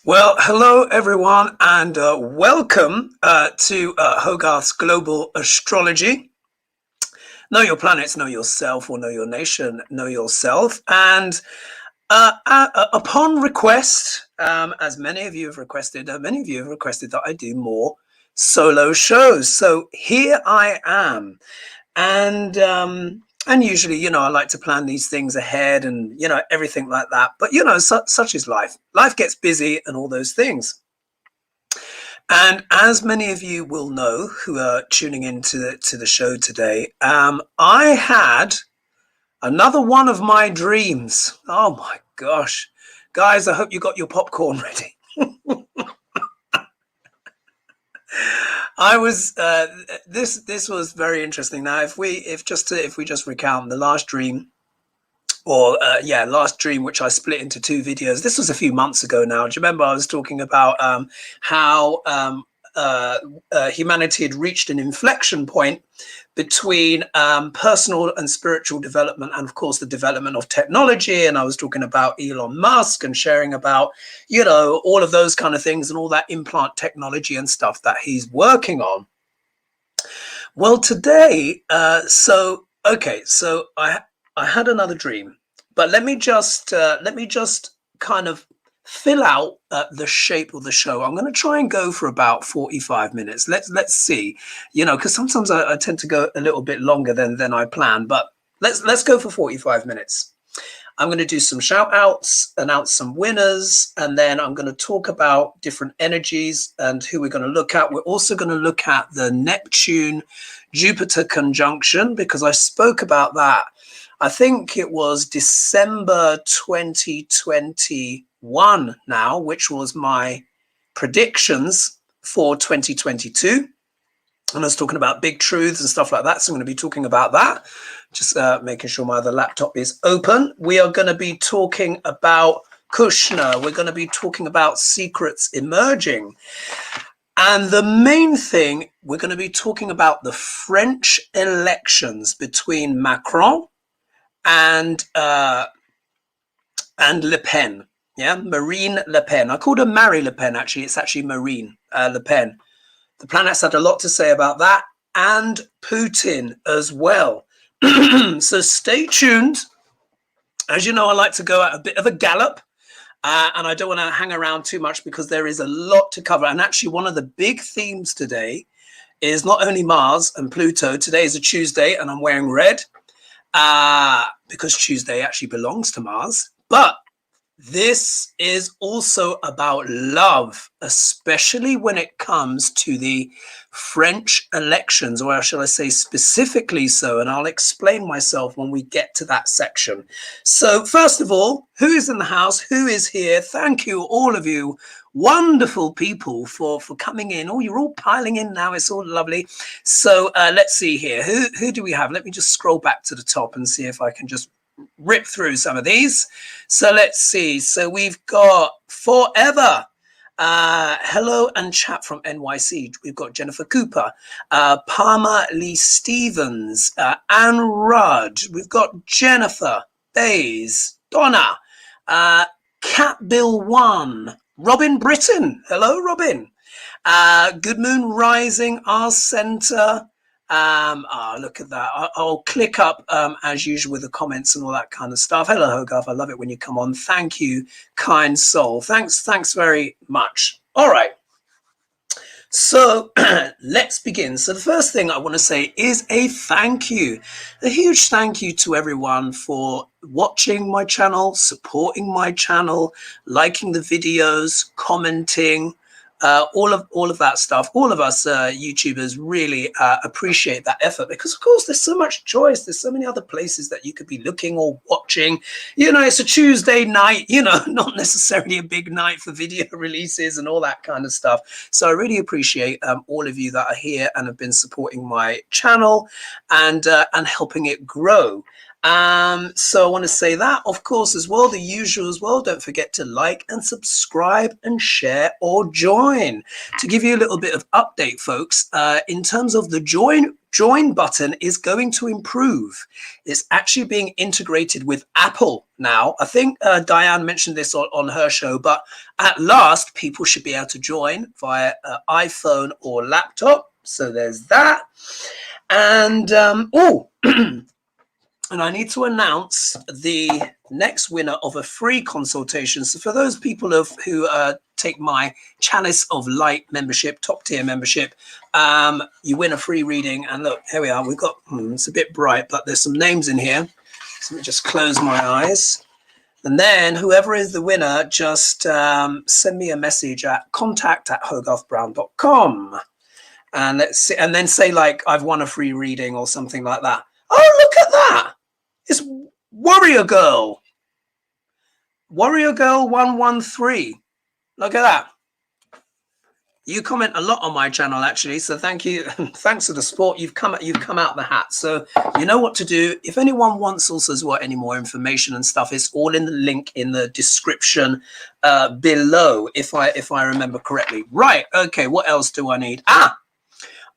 Well, hello everyone, and welcome to Hogarth's Global Astrology. Know your planets, know yourself, or know your nation, know yourself. And upon request, as many of you have requested, that I do more solo shows. So here I am, and usually, I like to plan these things ahead, and everything like that. But such is life. Life gets busy, and all those things. And as many of you will know who are tuning into the show today, I had another one of my dreams. Oh my gosh. Guys, I hope you got your popcorn ready. I was this was very interesting. Now, if we just recount the last dream, or last dream, which I split into two videos. This was a few months ago now. Do you remember I was talking about how humanity had reached an inflection point between personal and spiritual development, and of course the development of technology? And I was talking about Elon Musk and sharing about all of those kind of things and all that implant technology and stuff that he's working on. Well, today, so I had another dream, but let me just kind of fill out the shape of the show. I'm going to try and go for about 45 minutes. Let's see, because sometimes I tend to go a little bit longer than I plan, but let's go for 45 minutes. I'm going to do some shout outs, announce some winners, and then I'm going to talk about different energies and who we're going to look at. We're also going to look at the Neptune Jupiter conjunction, because I spoke about that. I think it was December 2021 now, which was my predictions for 2022. And I was talking about big truths and stuff like that. So I'm going to be talking about that. Just making sure my other laptop is open. We are going to be talking about Kushner. We're going to be talking about secrets emerging. And the main thing, we're going to be talking about the French elections between Macron and Le Pen. Yeah, Marine Le Pen. I called her Marie Le Pen, actually. It's actually Marine Le Pen. The planets had a lot to say about that, and Putin as well. So stay tuned. As you know, I like to go at a bit of a gallop, and I don't want to hang around too much because there is a lot to cover. And actually, one of the big themes today is not only Mars and Pluto. Today is a Tuesday, and I'm wearing red because Tuesday actually belongs to Mars. But this is also about love, especially when it comes to the French elections, or shall I say specifically so, and I'll explain myself when we get to that section. So first of all, who is in the house? Who is here? Thank you, all of you wonderful people for coming in. Oh, you're all piling in now. It's all lovely. So let's see here. Who do we have? Let me just scroll back to the top and see if I can just rip through some of these. So let's see. So we've got Forever. Hello and chat from NYC. We've got Jennifer Cooper, Palmer Lee Stevens, Anne Rudd. We've got Jennifer Bays, Donna, Cat Bill One, Robin Britton. Hello, Robin. Good Moon Rising, R Center. Look at that. I'll click up as usual with the comments and all that kind of stuff. Hello, Hogarth. I love it when you come on. Thank you, kind soul. Thanks very much. All right. So let's begin. So the first thing I want to say is a thank you, a huge thank you to everyone for watching my channel, supporting my channel, liking the videos, commenting, all of that stuff. All of us YouTubers really appreciate that effort, because of course there's so much choice. There's so many other places that you could be looking or watching. It's a Tuesday night, not necessarily a big night for video releases and all that kind of stuff. So I really appreciate all of you that are here and have been supporting my channel and helping it grow. So I want to say that, of course, as well, the usual as well. Don't forget to like and subscribe and share or join. To give you a little bit of update, folks, in terms of the join button is going to improve. It's actually being integrated with Apple now. I think Diane mentioned this on her show, but at last people should be able to join via iPhone or laptop. So there's that. And and I need to announce the next winner of a free consultation. So for those people who take my Chalice of Light membership, top tier membership, you win a free reading. And look, here we are. We've got, it's a bit bright, but there's some names in here. So let me just close my eyes. And then whoever is the winner, just send me a message at contact@hogarthbrown.com. And let's see, and then say like, I've won a free reading or something like that. Oh, look at that. It's Warrior Girl. Warrior Girl 113. Look at that. You comment a lot on my channel, actually. So thank you. Thanks for the support. You've come out the hat. So you know what to do. If anyone wants also as well any more information and stuff, it's all in the link in the description below, if I remember correctly. Right. Okay. What else do I need?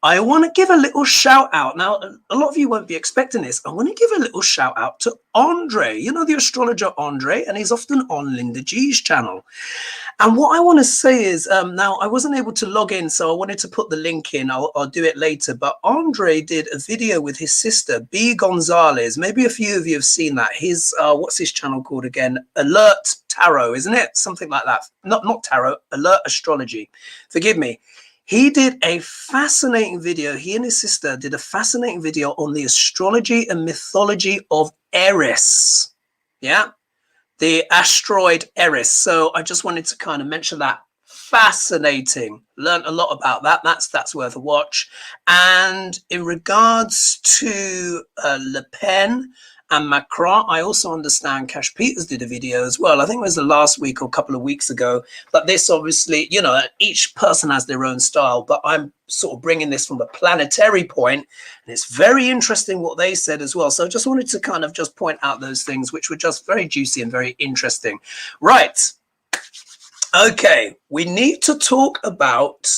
I want to give a little shout out. Now, a lot of you won't be expecting this. I want to give a little shout out to Andre, you know, the astrologer Andre, and he's often on Linda G's channel. And what I want to say is, now I wasn't able to log in, so I wanted to put the link in. I'll do it later. But Andre did a video with his sister, B. Gonzalez. Maybe a few of you have seen that. His, what's his channel called again? Alert Tarot, isn't it? Something like that. Not Tarot, Alert Astrology. Forgive me. He did a fascinating video. He and his sister did a fascinating video on the astrology and mythology of Eris. Yeah, the asteroid Eris. So I just wanted to kind of mention that. Fascinating. Learned a lot about that. That's worth a watch. And in regards to Le Pen and Macron, I also understand Cash Peters did a video as well. I think it was the last week or a couple of weeks ago. But this obviously, you know, each person has their own style. But I'm sort of bringing this from a planetary point. And it's very interesting what they said as well. So I just wanted to kind of just point out those things, which were just very juicy and very interesting. Right. Okay. We need to talk about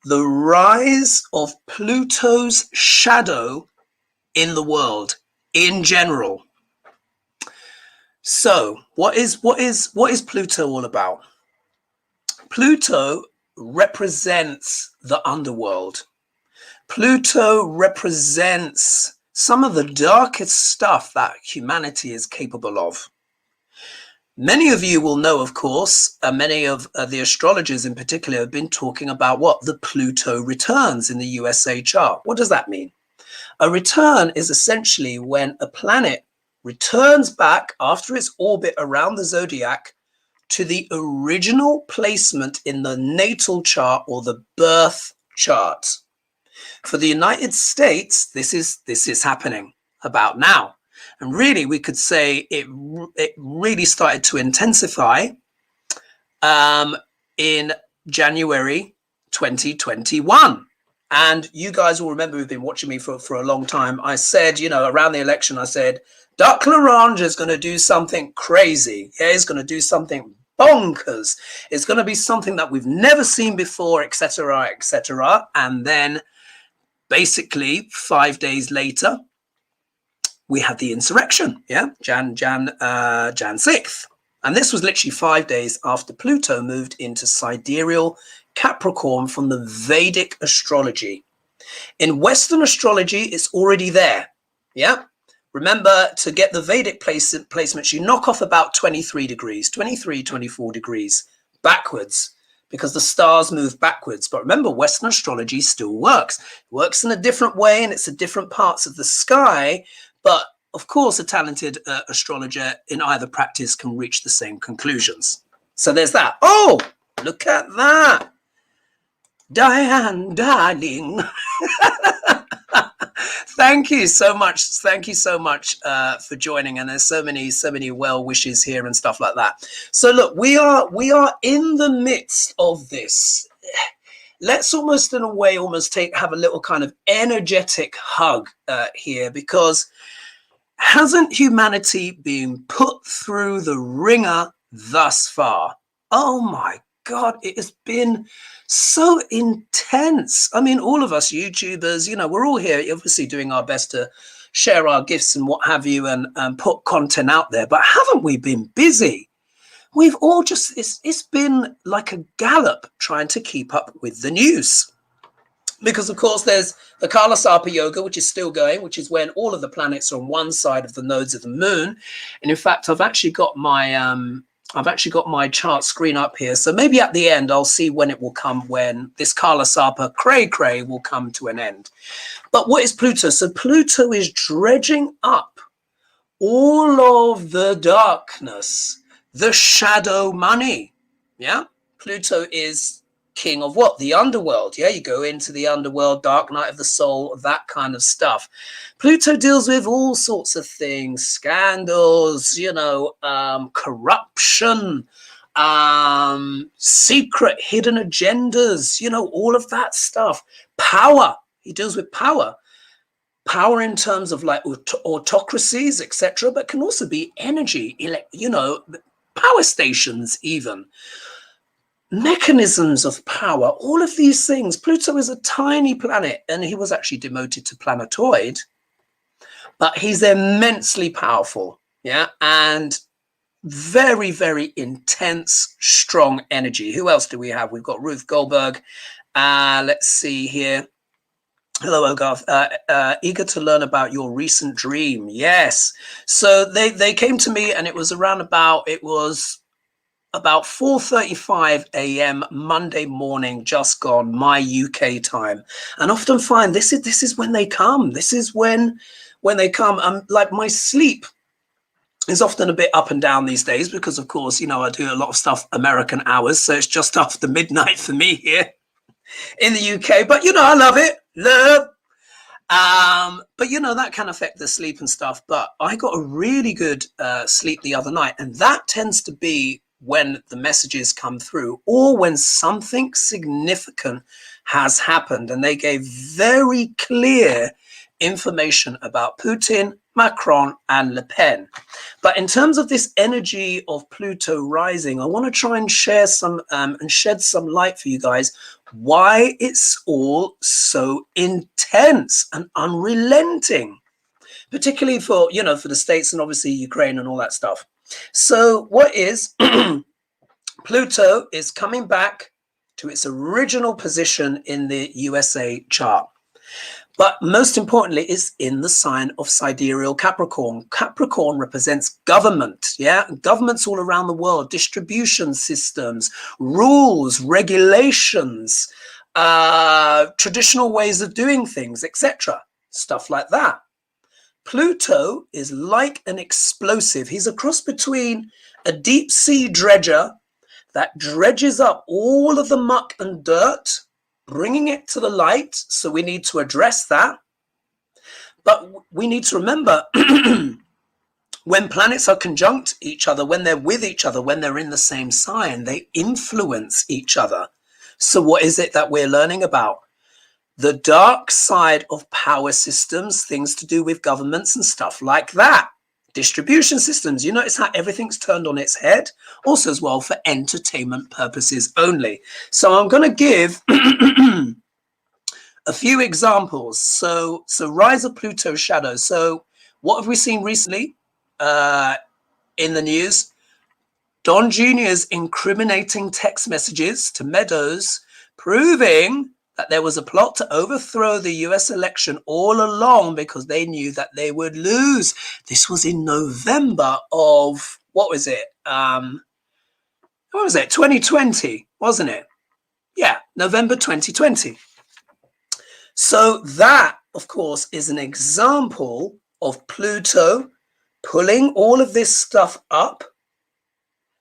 the rise of Pluto's shadow in the world in general. So what is Pluto all about? Pluto represents the underworld. Pluto represents some of the darkest stuff that humanity is capable of. Many of you will know, of course, many of the astrologers in particular have been talking about what the Pluto returns in the USA chart. What does that mean? A return is essentially when a planet returns back after its orbit around the zodiac to the original placement in the natal chart or the birth chart. For the United States, this is happening about now. And really, we could say it really started to intensify in January 2021. And you guys will remember who've been watching me for a long time. I said, you know, around the election, I said, Duck Larange is going to do something crazy. Yeah, he's going to do something bonkers. It's going to be something that we've never seen before, etc., etc. And then basically 5 days later, we had the insurrection. Yeah, Jan 6th. And this was literally 5 days after Pluto moved into sidereal Capricorn from the Vedic astrology. In Western astrology, it's already there. Yeah. Remember, to get the Vedic placements, you knock off about 23 degrees, 23, 24 degrees backwards, because the stars move backwards. But remember, Western astrology still works. It works in a different way, and it's at different parts of the sky. But of course, a talented astrologer in either practice can reach the same conclusions. So there's that. Oh, look at that. Diane, darling. Thank you so much. Thank you so much for joining. And there's so many well wishes here and stuff like that. So look, we are in the midst of this. Let's almost in a way have a little kind of energetic hug here, because Hasn't humanity been put through the ringer thus far? Oh my God, it has been so intense. I mean, all of us YouTubers, you know, we're all here obviously doing our best to share our gifts and what have you and put content out there. But haven't we been busy? We've all just, it's been like a gallop trying to keep up with the news. Because, of course, there's the Kala Sarpa Yoga, which is still going, which is when all of the planets are on one side of the nodes of the moon. And in fact, I've actually got my chart screen up here. So maybe at the end, I'll see when it will come, when this Kala Sarpa cray will come to an end. But what is Pluto? So Pluto is dredging up all of the darkness, the shadow money. Yeah, Pluto is king of what? The underworld. Yeah, you go into the underworld, dark night of the soul, that kind of stuff. Pluto deals with all sorts of things, scandals, you know, corruption, secret hidden agendas, you know, all of that stuff. Power. He deals with power. Power in terms of like autocracies, etc., but can also be energy, you know, power stations even. Mechanisms of power, all of these things. Pluto is a tiny planet, and he was actually demoted to planetoid, but he's immensely powerful, yeah, and very, very intense, strong energy. Who else do we have? We've got Ruth Goldberg. Let's see here. Hello, Hogarth. Eager to learn about your recent dream. Yes. So they came to me, and it was around about, it was about 4:35 a.m. Monday morning, just gone, my UK time. And often find this is when they come. This is when they come. Like my sleep is often a bit up and down these days because, of course, you know, I do a lot of stuff American hours, so it's just after midnight for me here in the UK. But you know, I love it. But you know, that can affect the sleep and stuff. But I got a really good sleep the other night, and that tends to be when the messages come through or when something significant has happened. And they gave very clear information about Putin, Macron and Le Pen. But in terms of this energy of Pluto rising, I want to try and share some and shed some light for you guys why it's all so intense and unrelenting, particularly for, you know, for the States and obviously Ukraine and all that stuff. So what is Pluto is coming back to its original position in the USA chart. But most importantly, is in the sign of sidereal Capricorn. Capricorn represents government, yeah? Governments all around the world, distribution systems, rules, regulations, traditional ways of doing things, etc. Stuff like that. Pluto is like an explosive. He's a cross between a deep sea dredger that dredges up all of the muck and dirt, bringing it to the light. So we need to address that. But we need to remember when planets are conjunct each other, when they're with each other, when they're in the same sign, they influence each other. So what is it that we're learning about? The dark side of power systems, things to do with governments and stuff like that. Distribution systems, you notice how everything's turned on its head, also as well for entertainment purposes only. So I'm going to give a few examples. So rise of Pluto shadow. So what have we seen recently in the news? Don Jr.'s incriminating text messages to Meadows, proving that there was a plot to overthrow the US election all along because they knew that they would lose. This was in November of, what was it? 2020, wasn't it? Yeah, November 2020. So that, of course, is an example of Pluto pulling all of this stuff up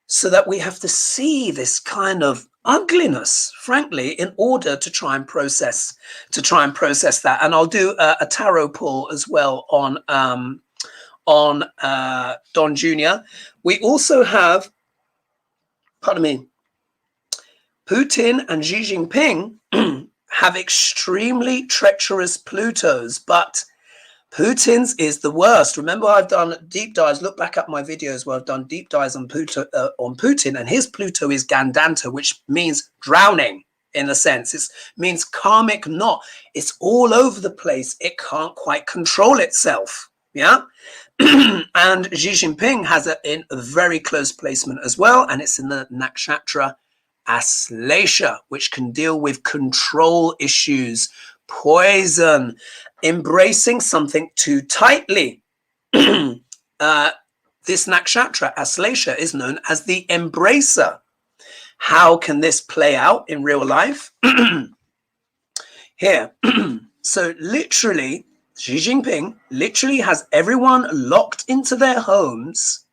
so that we have to see this kind of ugliness, frankly, in order to try and process that. And I'll do a tarot pull as well on Don Jr. We also have, pardon me, Putin and Xi Jinping have extremely treacherous Plutos, but Putin's is the worst. Remember, I've done deep dives. Look back at my videos where I've done deep dives on Putin, and his Pluto is Gandanta, which means drowning in a sense. It means karmic knot. It's all over the place. It can't quite control itself. Yeah. And Xi Jinping has it in a very close placement as well, and it's in the nakshatra Aslesha, which can deal with control issues, poison, embracing something too tightly. This nakshatra Aslesha is known as the embracer. How can this play out in real life? Here. So literally, Xi Jinping literally has everyone locked into their homes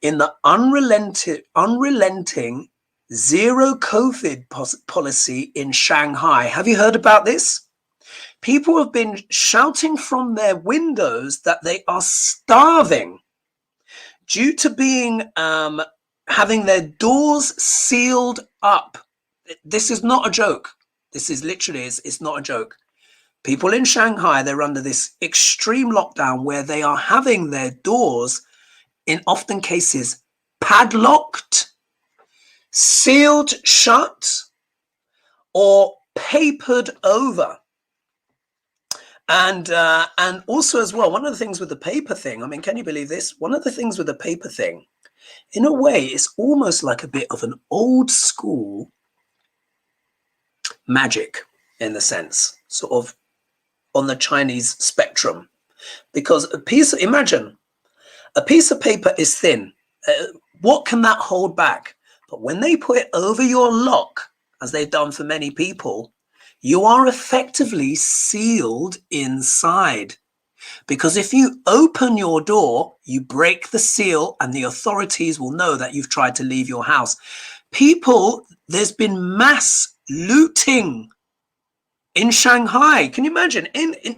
in the unrelenting zero COVID policy in Shanghai. Have you heard about this? People have been shouting from their windows that they are starving due to being having their doors sealed up. This is not a joke. This is literally, it's not a joke. People in Shanghai, they're under this extreme lockdown where they are having their doors, in often cases, padlocked, sealed shut, or papered over. And also as well, one of the things with the paper thing, I mean, can you believe this? One of the things with the paper thing, in a way, it's almost like a bit of an old school magic in the sense, sort of on the Chinese spectrum, because imagine a piece of paper is thin. What can that hold back? But when they put it over your lock, as they've done for many people, you are effectively sealed inside. Because if you open your door, you break the seal and the authorities will know that you've tried to leave your house. People, there's been mass looting in Shanghai. Can you imagine?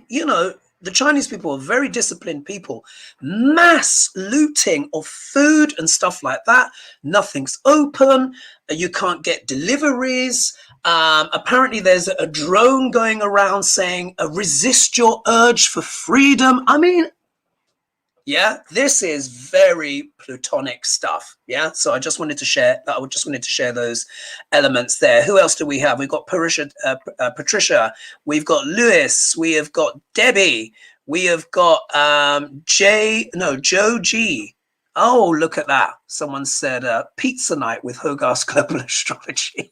You know, the Chinese people are very disciplined people. Mass looting of food and stuff like that. Nothing's open. You can't get deliveries. Apparently there's a drone going around saying, resist your urge for freedom. I mean, yeah, this is very Plutonic stuff. Yeah, so I just wanted to share that. I just wanted to share those elements there. Who else do we have? We've got Patricia. We've got Lewis. We have got Debbie. We have got Joe G. Oh, look at that. Someone said pizza night with Hogarth's global astrology.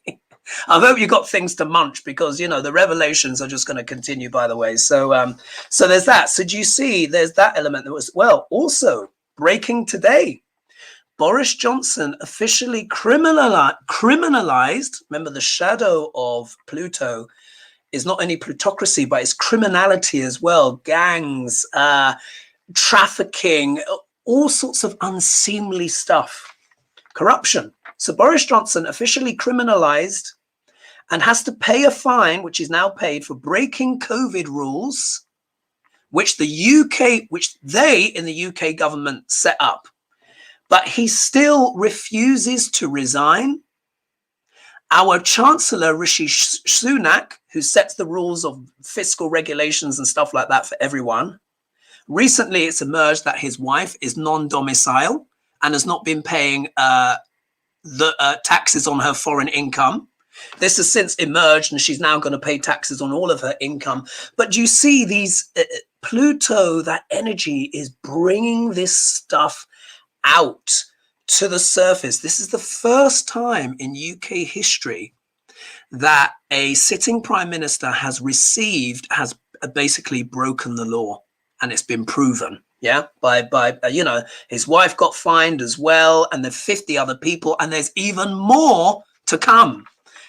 I hope you got things to munch, because you know the revelations are just going to continue, by the way. So so there's that. So do you see there's that element that was, well, also breaking today, Boris Johnson officially criminalized. Remember, the shadow of Pluto is not only plutocracy, but it's criminality as well. Gangs, trafficking, all sorts of unseemly stuff, corruption. So Boris Johnson officially criminalized and has to pay a fine, which is now paid, for breaking COVID rules, which they in the UK government set up. But he still refuses to resign. Our Chancellor, Rishi Sunak, who sets the rules of fiscal regulations and stuff like that for everyone, recently it's emerged that his wife is non-domicile and has not been paying the taxes on her foreign income. This has since emerged, and she's now going to pay taxes on all of her income. But you see these Pluto, that energy is bringing this stuff out to the surface. This is the first time in UK history that a sitting prime minister has basically broken the law, and it's been proven. Yeah, by you know, his wife got fined as well, and there's 50 other people, and there's even more to come.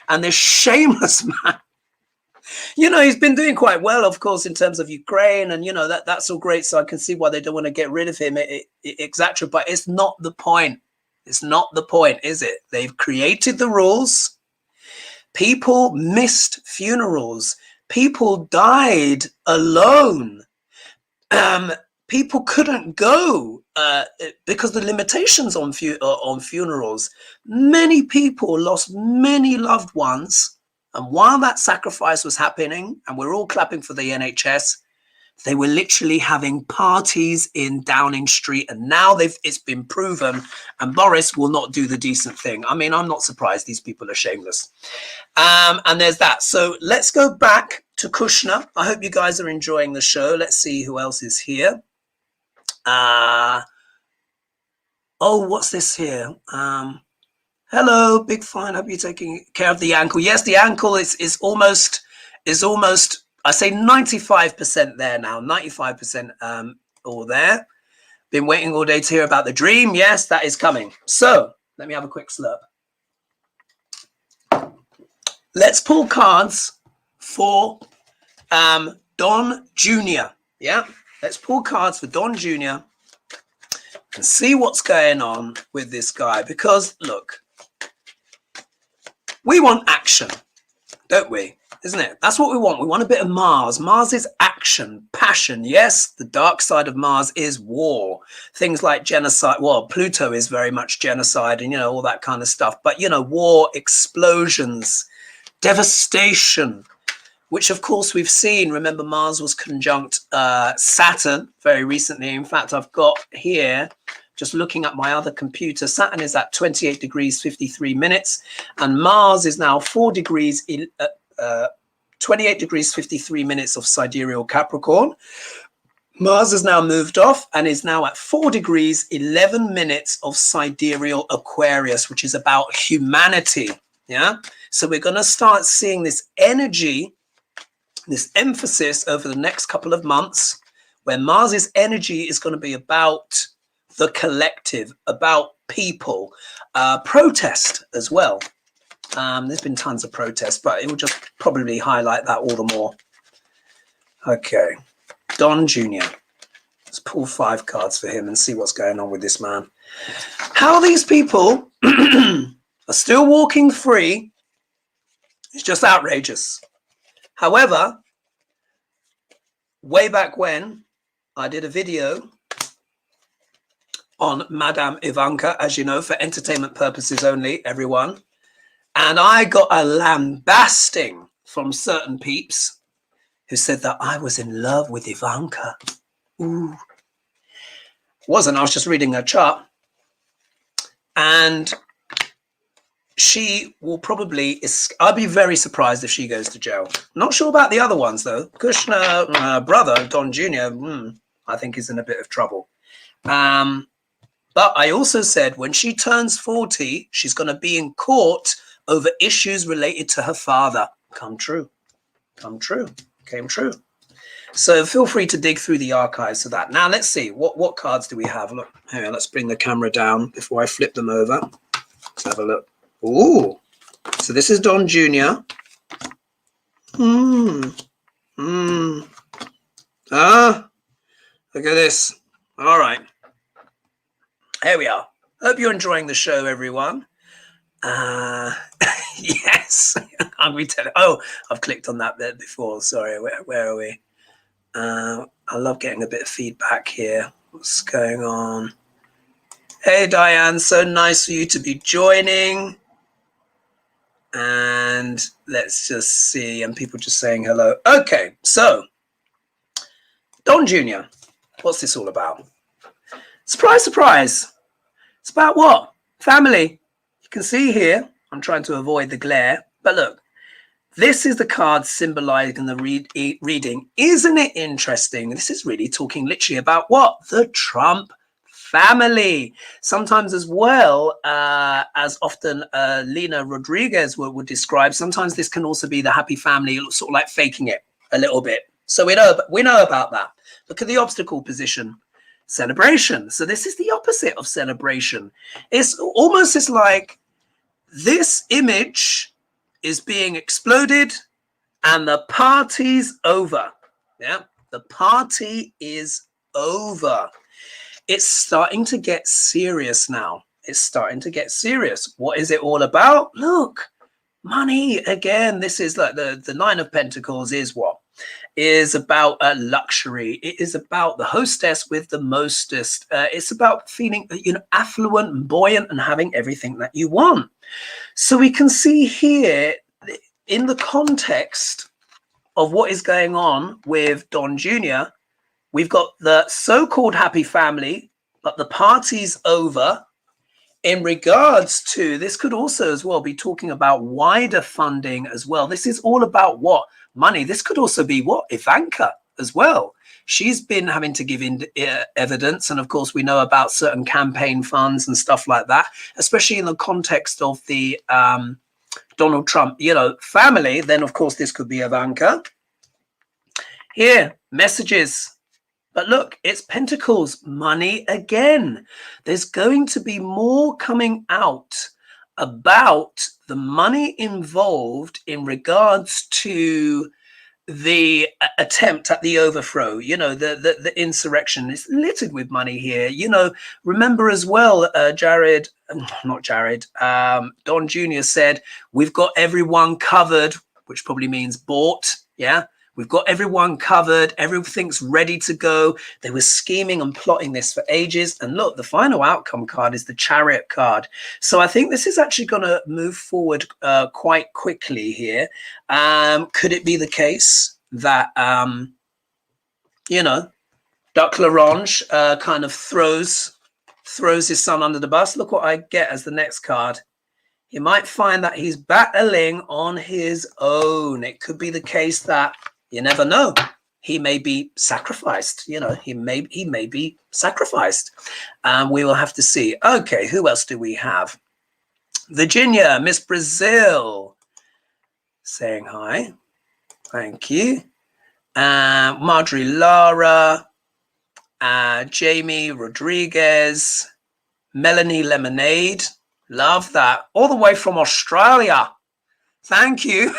And this shameless man, you know, he's been doing quite well, of course, in terms of Ukraine, and you know that's all great. So I can see why they don't want to get rid of him, etc. But it's not the point. It's not the point, is it? They've created the rules. People missed funerals. People died alone. People couldn't go because the limitations on funerals. Many people lost many loved ones, and while that sacrifice was happening, and we're all clapping for the NHS, They were literally having parties in Downing Street, and now it's been proven, and Boris will not do the decent thing. I mean, I'm not surprised. These people are shameless. And there's that. So let's go back to Kushner. I hope you guys are enjoying the show. Let's see who else is here. Oh, what's this here? Hello, Big Fine. Hope you're taking care of the ankle. Yes, the ankle is almost, I say 95% there now. 95% all there. Been waiting all day to hear about the dream. Yes, that is coming. So let me have a quick slurp. Let's pull cards for Don Jr. Yeah, let's pull cards for Don Jr. and see what's going on with this guy. Because look, we want action, don't we? Isn't it? That's what we want. We want a bit of Mars. Mars is action, passion. Yes, the dark side of Mars is war. Things like genocide. Well, Pluto is very much genocide and, you know, all that kind of stuff. But, you know, war, explosions, devastation, which, of course, we've seen. Remember, Mars was conjunct Saturn very recently. In fact, I've got here, just looking at my other computer, Saturn is at 28 degrees, 53 minutes. And Mars is now 4 degrees, 28 degrees 53 minutes of sidereal Capricorn. Mars has now moved off and is now at 4 degrees 11 minutes of sidereal Aquarius, which is about humanity. Yeah, so we're going to start seeing this energy, this emphasis over the next couple of months, where Mars's energy is going to be about the collective, about people, protest as well. There's been tons of protests, but it will just probably highlight that all the more. Okay, Don Jr. Let's pull 5 cards for him and see what's going on with this man. How these people are still walking free is just outrageous. However, way back when I did a video on Madame Ivanka, as you know, for entertainment purposes only, everyone. And I got a lambasting from certain peeps who said that I was in love with Ivanka. Ooh. Wasn't. I was just reading her chart. And she will probably, I'd be very surprised if she goes to jail. Not sure about the other ones, though. Kushner, brother, Don Jr., I think is in a bit of trouble. But I also said when she turns 40, she's going to be in court over issues related to her father. Come true. Come true. Came true. So feel free to dig through the archives of that. Now, let's see. What cards do we have? Look, here, let's bring the camera down before I flip them over. Let's have a look. Ooh. So this is Don Jr. Ah, look at this. All right. Here we are. Hope you're enjoying the show, everyone. Yes. Oh, I've clicked on that bit before. Sorry. Where are we? I love getting a bit of feedback here. What's going on? Hey, Diane. So nice for you to be joining. And let's just see. And people just saying hello. Okay. So, Don Jr., what's this all about? Surprise, surprise. It's about what? Family. You can see here, I'm trying to avoid the glare, but look, this is the card symbolizing the reading. Isn't it interesting? This is really talking literally about what? The Trump family. Sometimes as well, as often Lena Rodriguez would describe, sometimes this can also be the happy family, sort of like faking it a little bit. So we know about that. Look at the obstacle position. Celebration. So this is the opposite of celebration. It's almost as like this image is being exploded and the party's over. Yeah, the party is over. It's starting to get serious now. It's starting to get serious. What is it all about? Look, money again. This is like the Nine of Pentacles is what? Is about luxury. It is about the hostess with the mostest. It's about feeling, affluent and buoyant and having everything that you want. So we can see here in the context of what is going on with Don Jr., We've got the so-called happy family, but the party's over. In regards to, this could also as well be talking about wider funding as well. This is all about what? Money. This could also be what? Ivanka as well. She's been having to give in evidence. And of course, we know about certain campaign funds and stuff like that, especially in the context of the Donald Trump, family. Then, of course, this could be Ivanka. Here, messages. But look, it's Pentacles, money again. There's going to be more coming out about the money involved in regards to the attempt at the overthrow, the insurrection. Is littered with money here. Remember as well, Don Jr. said, we've got everyone covered, which probably means bought. Yeah. We've got everyone covered. Everything's ready to go. They were scheming and plotting this for ages. And look, the final outcome card is the Chariot card. So I think this is actually going to move forward quite quickly here. Could it be the case that, Duck Larange kind of throws his son under the bus? Look what I get as the next card. You might find that he's battling on his own. It could be the case that, you never know, he may be sacrificed. He may be sacrificed. We will have to see. Okay, who else do we have? Virginia, Miss Brazil, saying hi. Thank you. Marjorie Lara, Jamie Rodriguez, Melanie Lemonade. Love that. All the way from Australia. Thank you.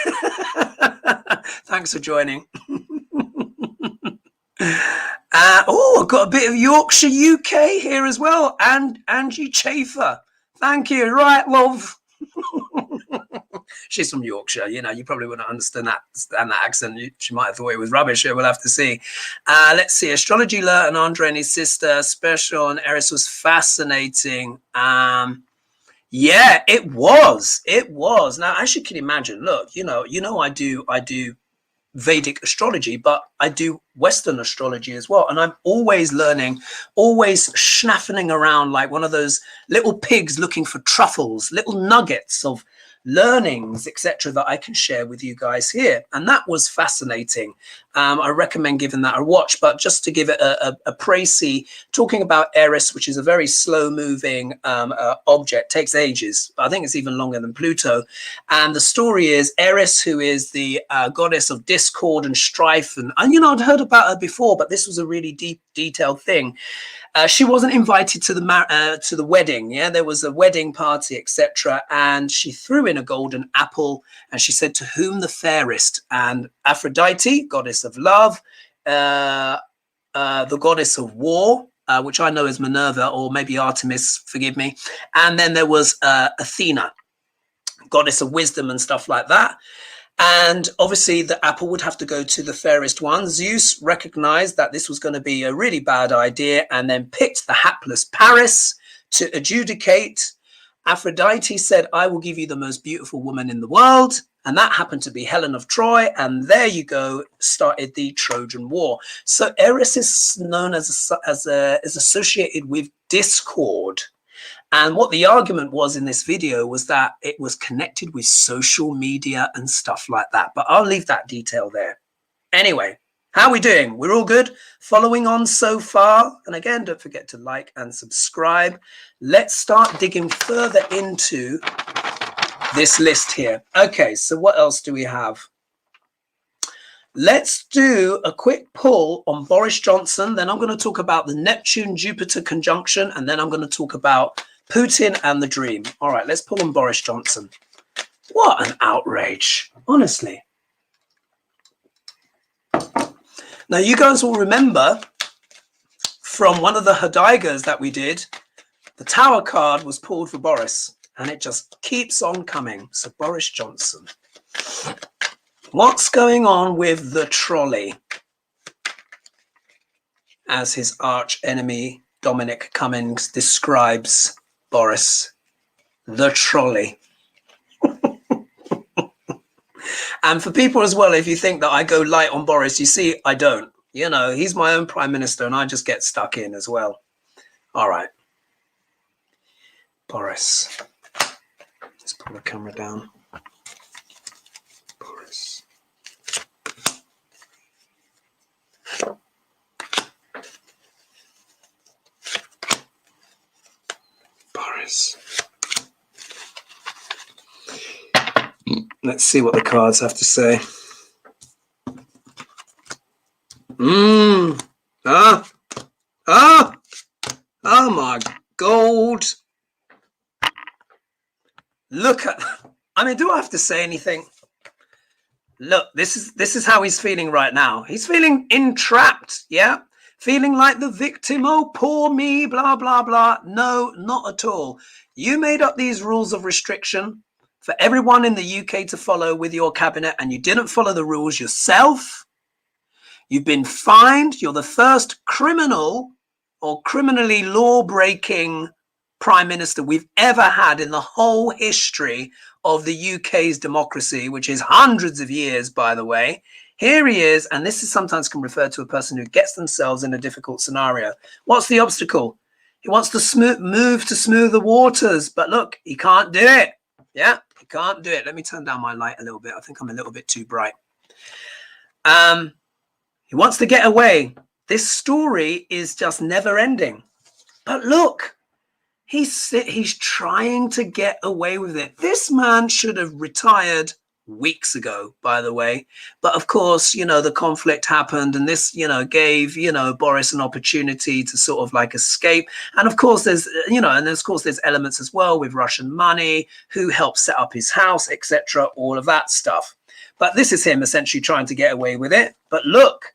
Thanks for joining. I've got a bit of Yorkshire, UK here as well. And Angie Chafer. Thank you. Right, love. She's from Yorkshire. You probably wouldn't understand that accent. She might have thought it was rubbish. We'll have to see. Let's see. Astrology Alert and Andre and his sister special and Eris was fascinating. Yeah, it was. Now, as you can imagine, look, I do Vedic astrology, but I do Western astrology as well. And I'm always learning, always schnaffing around like one of those little pigs looking for truffles, little nuggets of learnings, etc., that I can share with you guys here. And that was fascinating. I recommend giving that a watch. But just to give it a précis, talking about Eris, which is a very slow moving object, takes ages. I think it's even longer than Pluto. And the story is Eris, who is the goddess of discord and strife. And I'd heard about her before, but this was a really deep, detailed thing. She wasn't invited to the wedding. Yeah, there was a wedding party, etc. And she threw in a golden apple, and she said, "To whom the fairest?" And Aphrodite, goddess of love, the goddess of war, which I know is Minerva or maybe Artemis, forgive me. And then there was Athena, goddess of wisdom and stuff like that. And obviously the apple would have to go to the fairest one. Zeus recognized that this was going to be a really bad idea and then picked the hapless Paris to adjudicate. Aphrodite said, "I will give you the most beautiful woman in the world." And that happened to be Helen of Troy. And there you go, started the Trojan War. So Eris is known is associated with discord. And what the argument was in this video was that it was connected with social media and stuff like that. But I'll leave that detail there. Anyway, how are we doing? We're all good? Following on so far? And again, don't forget to like and subscribe. Let's start digging further into this list here. Okay, so what else do we have? Let's do a quick pull on Boris Johnson. Then I'm going to talk about the Neptune-Jupiter conjunction. And then I'm going to talk about Putin and the dream. All right, let's pull on Boris Johnson. What an outrage, honestly. Now, you guys will remember from one of the Hadaigas that we did, the Tower card was pulled for Boris, and it just keeps on coming. So Boris Johnson. What's going on with the trolley? As his arch enemy, Dominic Cummings, describes Boris, the trolley. And for people as well, if you think that I go light on Boris, you see, I don't. You know, he's my own prime minister and I just get stuck in as well. All right. Boris. Let's pull the camera down. Boris. Boris. Let's see what the cards have to say. Oh my God. Look at, I mean, do I have to say anything? Look, this is how he's feeling right now. He's feeling entrapped, yeah? Feeling like the victim, oh, poor me, blah, blah, blah. No, not at all. You made up these rules of restriction for everyone in the UK to follow with your cabinet, and you didn't follow the rules yourself. You've been fined. You're the first criminal or criminally law-breaking prime minister we've ever had in the whole history of the UK's democracy, which is hundreds of years, by the way. Here he is, and this is sometimes can refer to a person who gets themselves in a difficult scenario. What's the obstacle? He wants to move to smooth the waters, but look, he can't do it. Yeah, he can't do it. Let me turn down my light a little bit. I think I'm a little bit too bright. He wants to get away. This story is just never ending. But look, he's trying to get away with it. This man should have retired weeks ago, by the way. But of course, you know, the conflict happened and this, you know, gave, you know, Boris an opportunity to sort of like escape. And of course, there's, you know, and of course, there's elements as well with Russian money, who helped set up his house, etc., all of that stuff. But this is him essentially trying to get away with it. But look,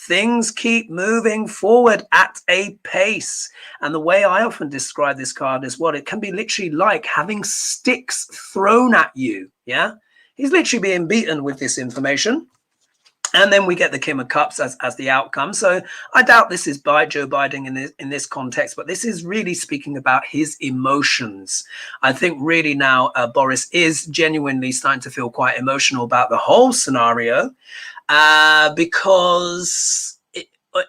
things keep moving forward at a pace. And the way I often describe this card is what it can be literally like having sticks thrown at you. Yeah. He's literally being beaten with this information. And then we get the King of Cups as the outcome. So I doubt this is by Joe Biden in this context, but this is really speaking about his emotions. I think really now Boris is genuinely starting to feel quite emotional about the whole scenario because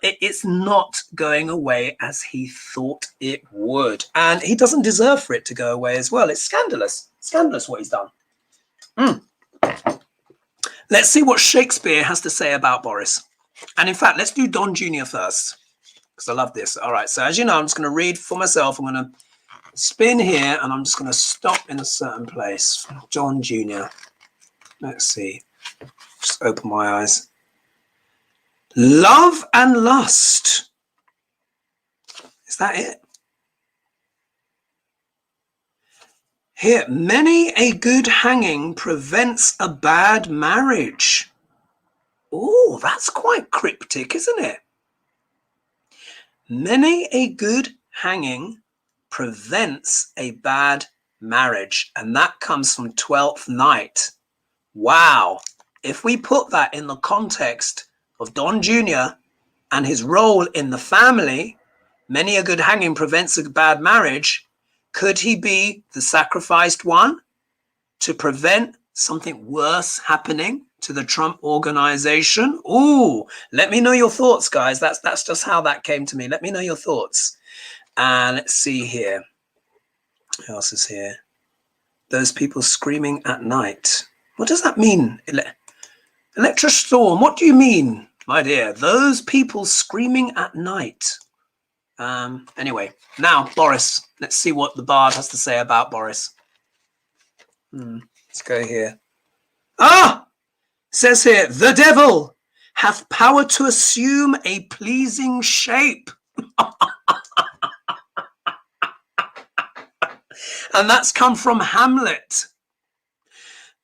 it's not going away as he thought it would. And he doesn't deserve for it to go away as well. It's scandalous. Scandalous what he's done. Let's see what Shakespeare has to say about Boris. And in fact, let's do Don Jr. first, because I love this. All right, so as you know, I'm just going to read for myself. I'm going to spin here, and I'm just going to stop in a certain place. John Jr. Let's see. Just open my eyes. Love and lust. Is that it? Here, many a good hanging prevents a bad marriage. Oh, that's quite cryptic, isn't it? Many a good hanging prevents a bad marriage. And that comes from 12th night. Wow. If we put that in the context of Don Jr. and his role in the family, many a good hanging prevents a bad marriage. Could he be the sacrificed one to prevent something worse happening to the Trump organization? Ooh, let me know your thoughts, guys. That's just how that came to me. Let me know your thoughts. And let's see here. Who else is here? Those people screaming at night. What does that mean? Electra Storm, what do you mean, my dear? Those people screaming at night. Anyway, now Boris. Let's see what the bard has to say about Boris. Let's go here. Says here, the devil hath power to assume a pleasing shape. And that's come from Hamlet.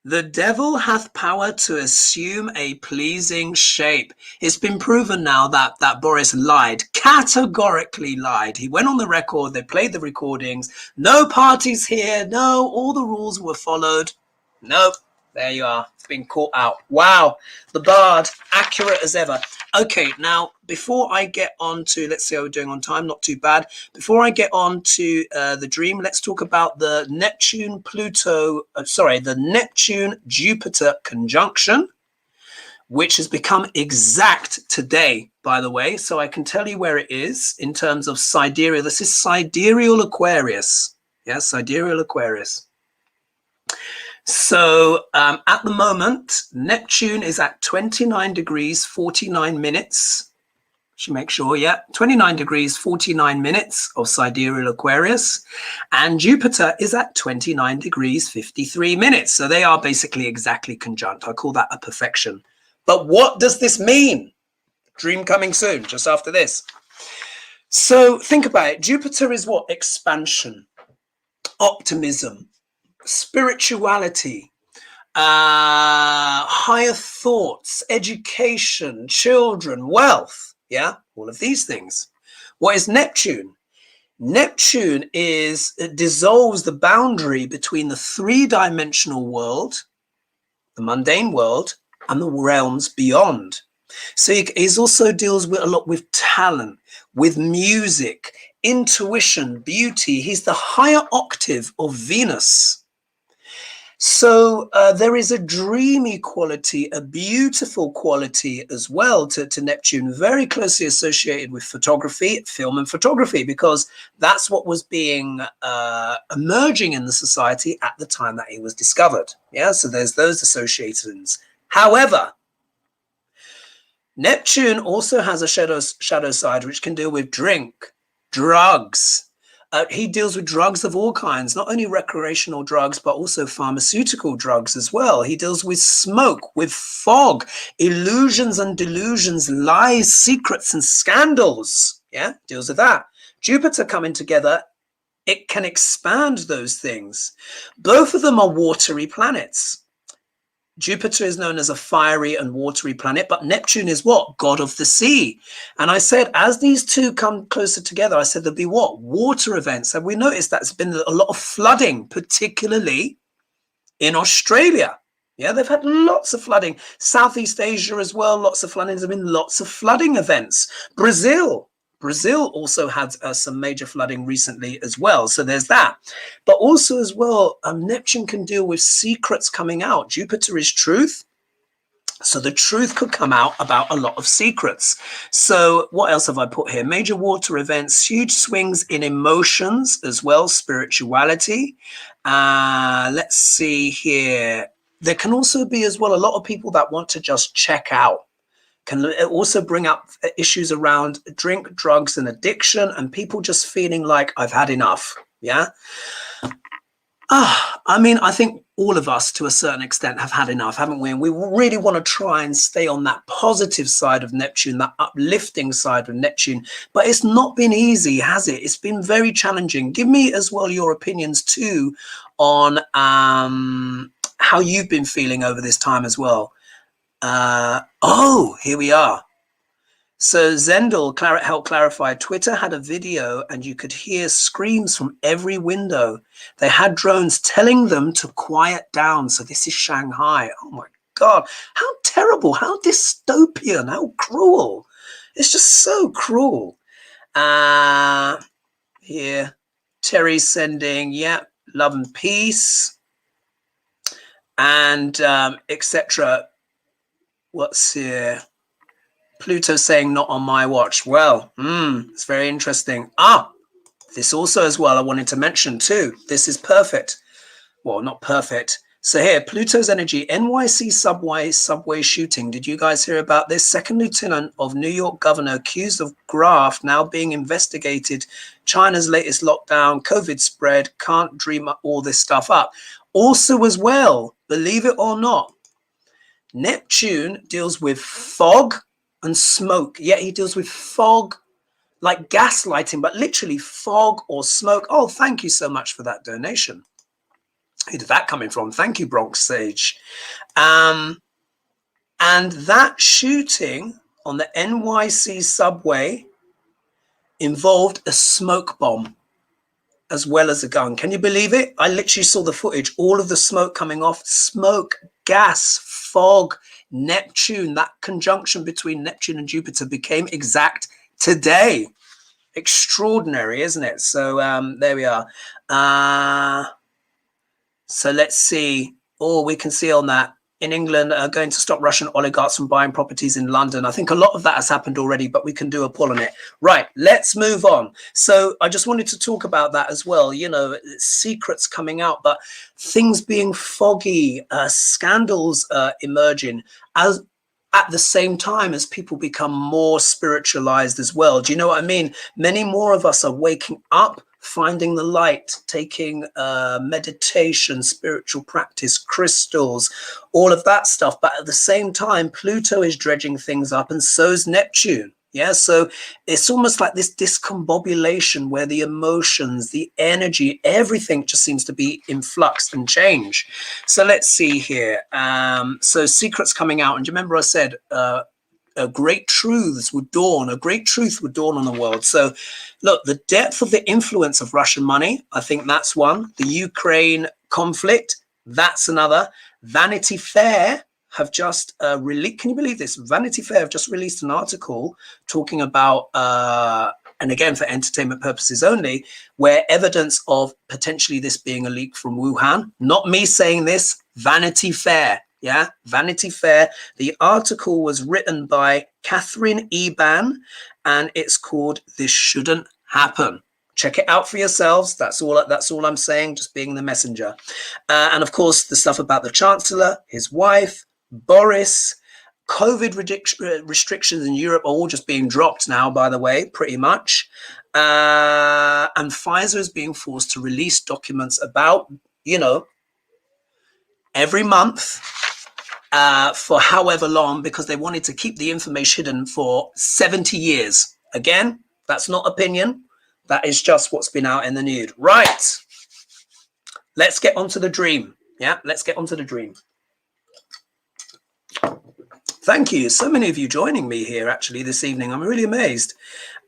The devil hath power to assume a pleasing shape. It's been proven now that Boris lied, categorically lied. He went on the record, they played the recordings. No parties here, no, all the rules were followed. Nope, there you are, it's been caught out. Wow, the bard, accurate as ever. Okay, now, before I get on to, let's see how we're doing on time, not too bad. Before I get on to the dream, let's talk about the Neptune-Jupiter conjunction, which has become exact today, by the way. So I can tell you where it is in terms of sidereal. This is sidereal Aquarius. Yes, sidereal Aquarius. So at the moment, Neptune is at 29 degrees, 49 minutes. Should make sure, yeah, 29 degrees, 49 minutes of sidereal Aquarius. And Jupiter is at 29 degrees, 53 minutes. So they are basically exactly conjunct. I call that a perfection. But what does this mean? Dream coming soon, just after this. So think about it. Jupiter is what? Expansion, optimism, spirituality, higher thoughts, education, children, wealth. Yeah, all of these things. What is Neptune? Neptune dissolves the boundary between the three-dimensional world, the mundane world, and the realms beyond. So he also deals with a lot with talent, with music, intuition, beauty. He's the higher octave of Venus. So there is a dreamy quality, a beautiful quality as well to Neptune, very closely associated with photography, film and photography, because that's what was being emerging in the society at the time that he was discovered. Yeah, so there's those associations. However, Neptune also has a shadow side, which can deal with drink, drugs. He deals with drugs of all kinds, not only recreational drugs, but also pharmaceutical drugs as well. He deals with smoke, with fog, illusions and delusions, lies, secrets, and scandals. Yeah, deals with that. Jupiter coming together, it can expand those things. Both of them are watery planets. Jupiter is known as a fiery and watery planet, but Neptune is what? God of the sea. And I said, as these two come closer together, I said there'll be what? Water events. And we noticed that there's been a lot of flooding, particularly in Australia. Yeah, they've had lots of flooding. Southeast Asia as well, lots of flooding. There's been lots of flooding events. Brazil also had some major flooding recently as well. So there's that. But also as well, Neptune can deal with secrets coming out. Jupiter is truth. So the truth could come out about a lot of secrets. So what else have I put here? Major water events, huge swings in emotions as well, spirituality. Let's see here. There can also be as well a lot of people that want to just check out. Can also bring up issues around drink, drugs, and addiction, and people just feeling like I've had enough. Yeah. I mean, I think all of us to a certain extent have had enough, haven't we? And we really want to try and stay on that positive side of Neptune, that uplifting side of Neptune. But it's not been easy, has it? It's been very challenging. Give me as well your opinions too on how you've been feeling over this time as well. Oh, here we are. So Zendel helped clarify. Twitter had a video and you could hear screams from every window. They had drones telling them to quiet down. So this is Shanghai. Oh my God, how terrible, how dystopian, how cruel. It's just so cruel. Here, Terry's sending, yeah, love and peace and etc. What's here? Pluto saying not on my watch. Well, it's very interesting. This also as well I wanted to mention too. This is perfect. Well, not perfect. So here, Pluto's energy, NYC subway shooting. Did you guys hear about this? Second lieutenant of New York governor accused of graft now being investigated. China's latest lockdown, COVID spread, can't dream all this stuff up. Also as well, believe it or not, Neptune deals with fog and smoke. Yeah, he deals with fog, like gaslighting, but literally fog or smoke. Oh, thank you so much for that donation. Who did that coming from? Thank you, Bronx Sage. And that shooting on the NYC subway involved a smoke bomb as well as a gun. Can you believe it? I literally saw the footage, all of the smoke coming off, smoke, gas, fog, Neptune. That conjunction between Neptune and Jupiter became exact today. Extraordinary, isn't it? So there we are. So let's see. Oh, we can see on that. in England are going to stop Russian oligarchs from buying properties in London. I think a lot of that has happened already, but we can do a poll on it. Right, let's move on. So I just wanted to talk about that as well. You know, secrets coming out, but things being foggy, scandals emerging as at the same time as people become more spiritualized as well. Do you know what I mean? Many more of us are waking up, finding the light, taking meditation, spiritual practice, crystals, all of that stuff. But at the same time, Pluto is dredging things up, and so's Neptune. Yeah, so it's almost like this discombobulation where the emotions, the energy, everything just seems to be in flux and change. So let's see here. So secrets coming out. And do you remember I said great truths would dawn, a great truth would dawn on the world. So look, the depth of the influence of Russian money, I think that's one. The Ukraine conflict, that's another. Vanity Fair have just released, can you believe this? Vanity Fair have just released an article talking about, and again for entertainment purposes only, where evidence of potentially this being a leak from Wuhan. Not me saying this, Vanity Fair. Yeah, Vanity Fair. The article was written by Catherine Eban, and it's called "This Shouldn't Happen." Check it out for yourselves. That's all I'm saying, just being the messenger. And of course, the stuff about the Chancellor, his wife, Boris, COVID restrictions in Europe are all just being dropped now, by the way, pretty much. And Pfizer is being forced to release documents about, you know, every month for however long, because they wanted to keep the information hidden for 70 years. Again, that's not opinion. That is just what's been out in the news. Right. Let's get on to the dream. Yeah, let's get on to the dream. Thank you. So many of you joining me here actually this evening. I'm really amazed.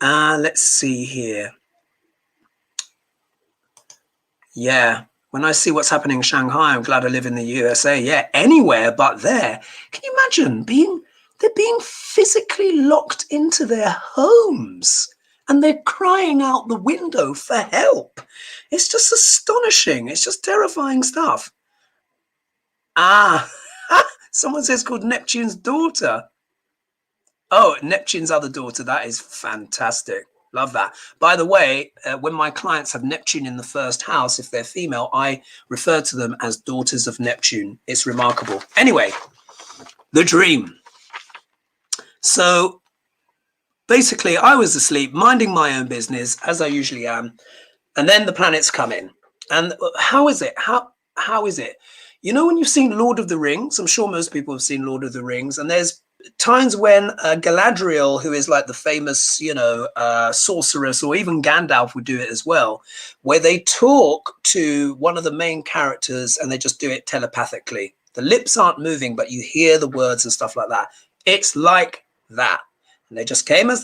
Let's see here. Yeah. When I see what's happening in Shanghai, I'm glad I live in the USA. Yeah, anywhere but there. Can you imagine they're being physically locked into their homes and they're crying out the window for help? It's just astonishing. It's just terrifying stuff. Someone says called Neptune's daughter. Oh, Neptune's other daughter. That is fantastic. Love that. By the way, when my clients have Neptune in the first house, if they're female, I refer to them as daughters of Neptune. It's remarkable. Anyway, the dream. So basically, I was asleep, minding my own business, as I usually am. And then the planets come in. And how is it? How is it? You know, when you've seen Lord of the Rings, I'm sure most people have seen Lord of the Rings, and there's times when Galadriel, who is like the famous, you know, sorceress, or even Gandalf would do it as well, where they talk to one of the main characters and they just do it telepathically. The lips aren't moving, but you hear the words and stuff like that. It's like that. And they just came as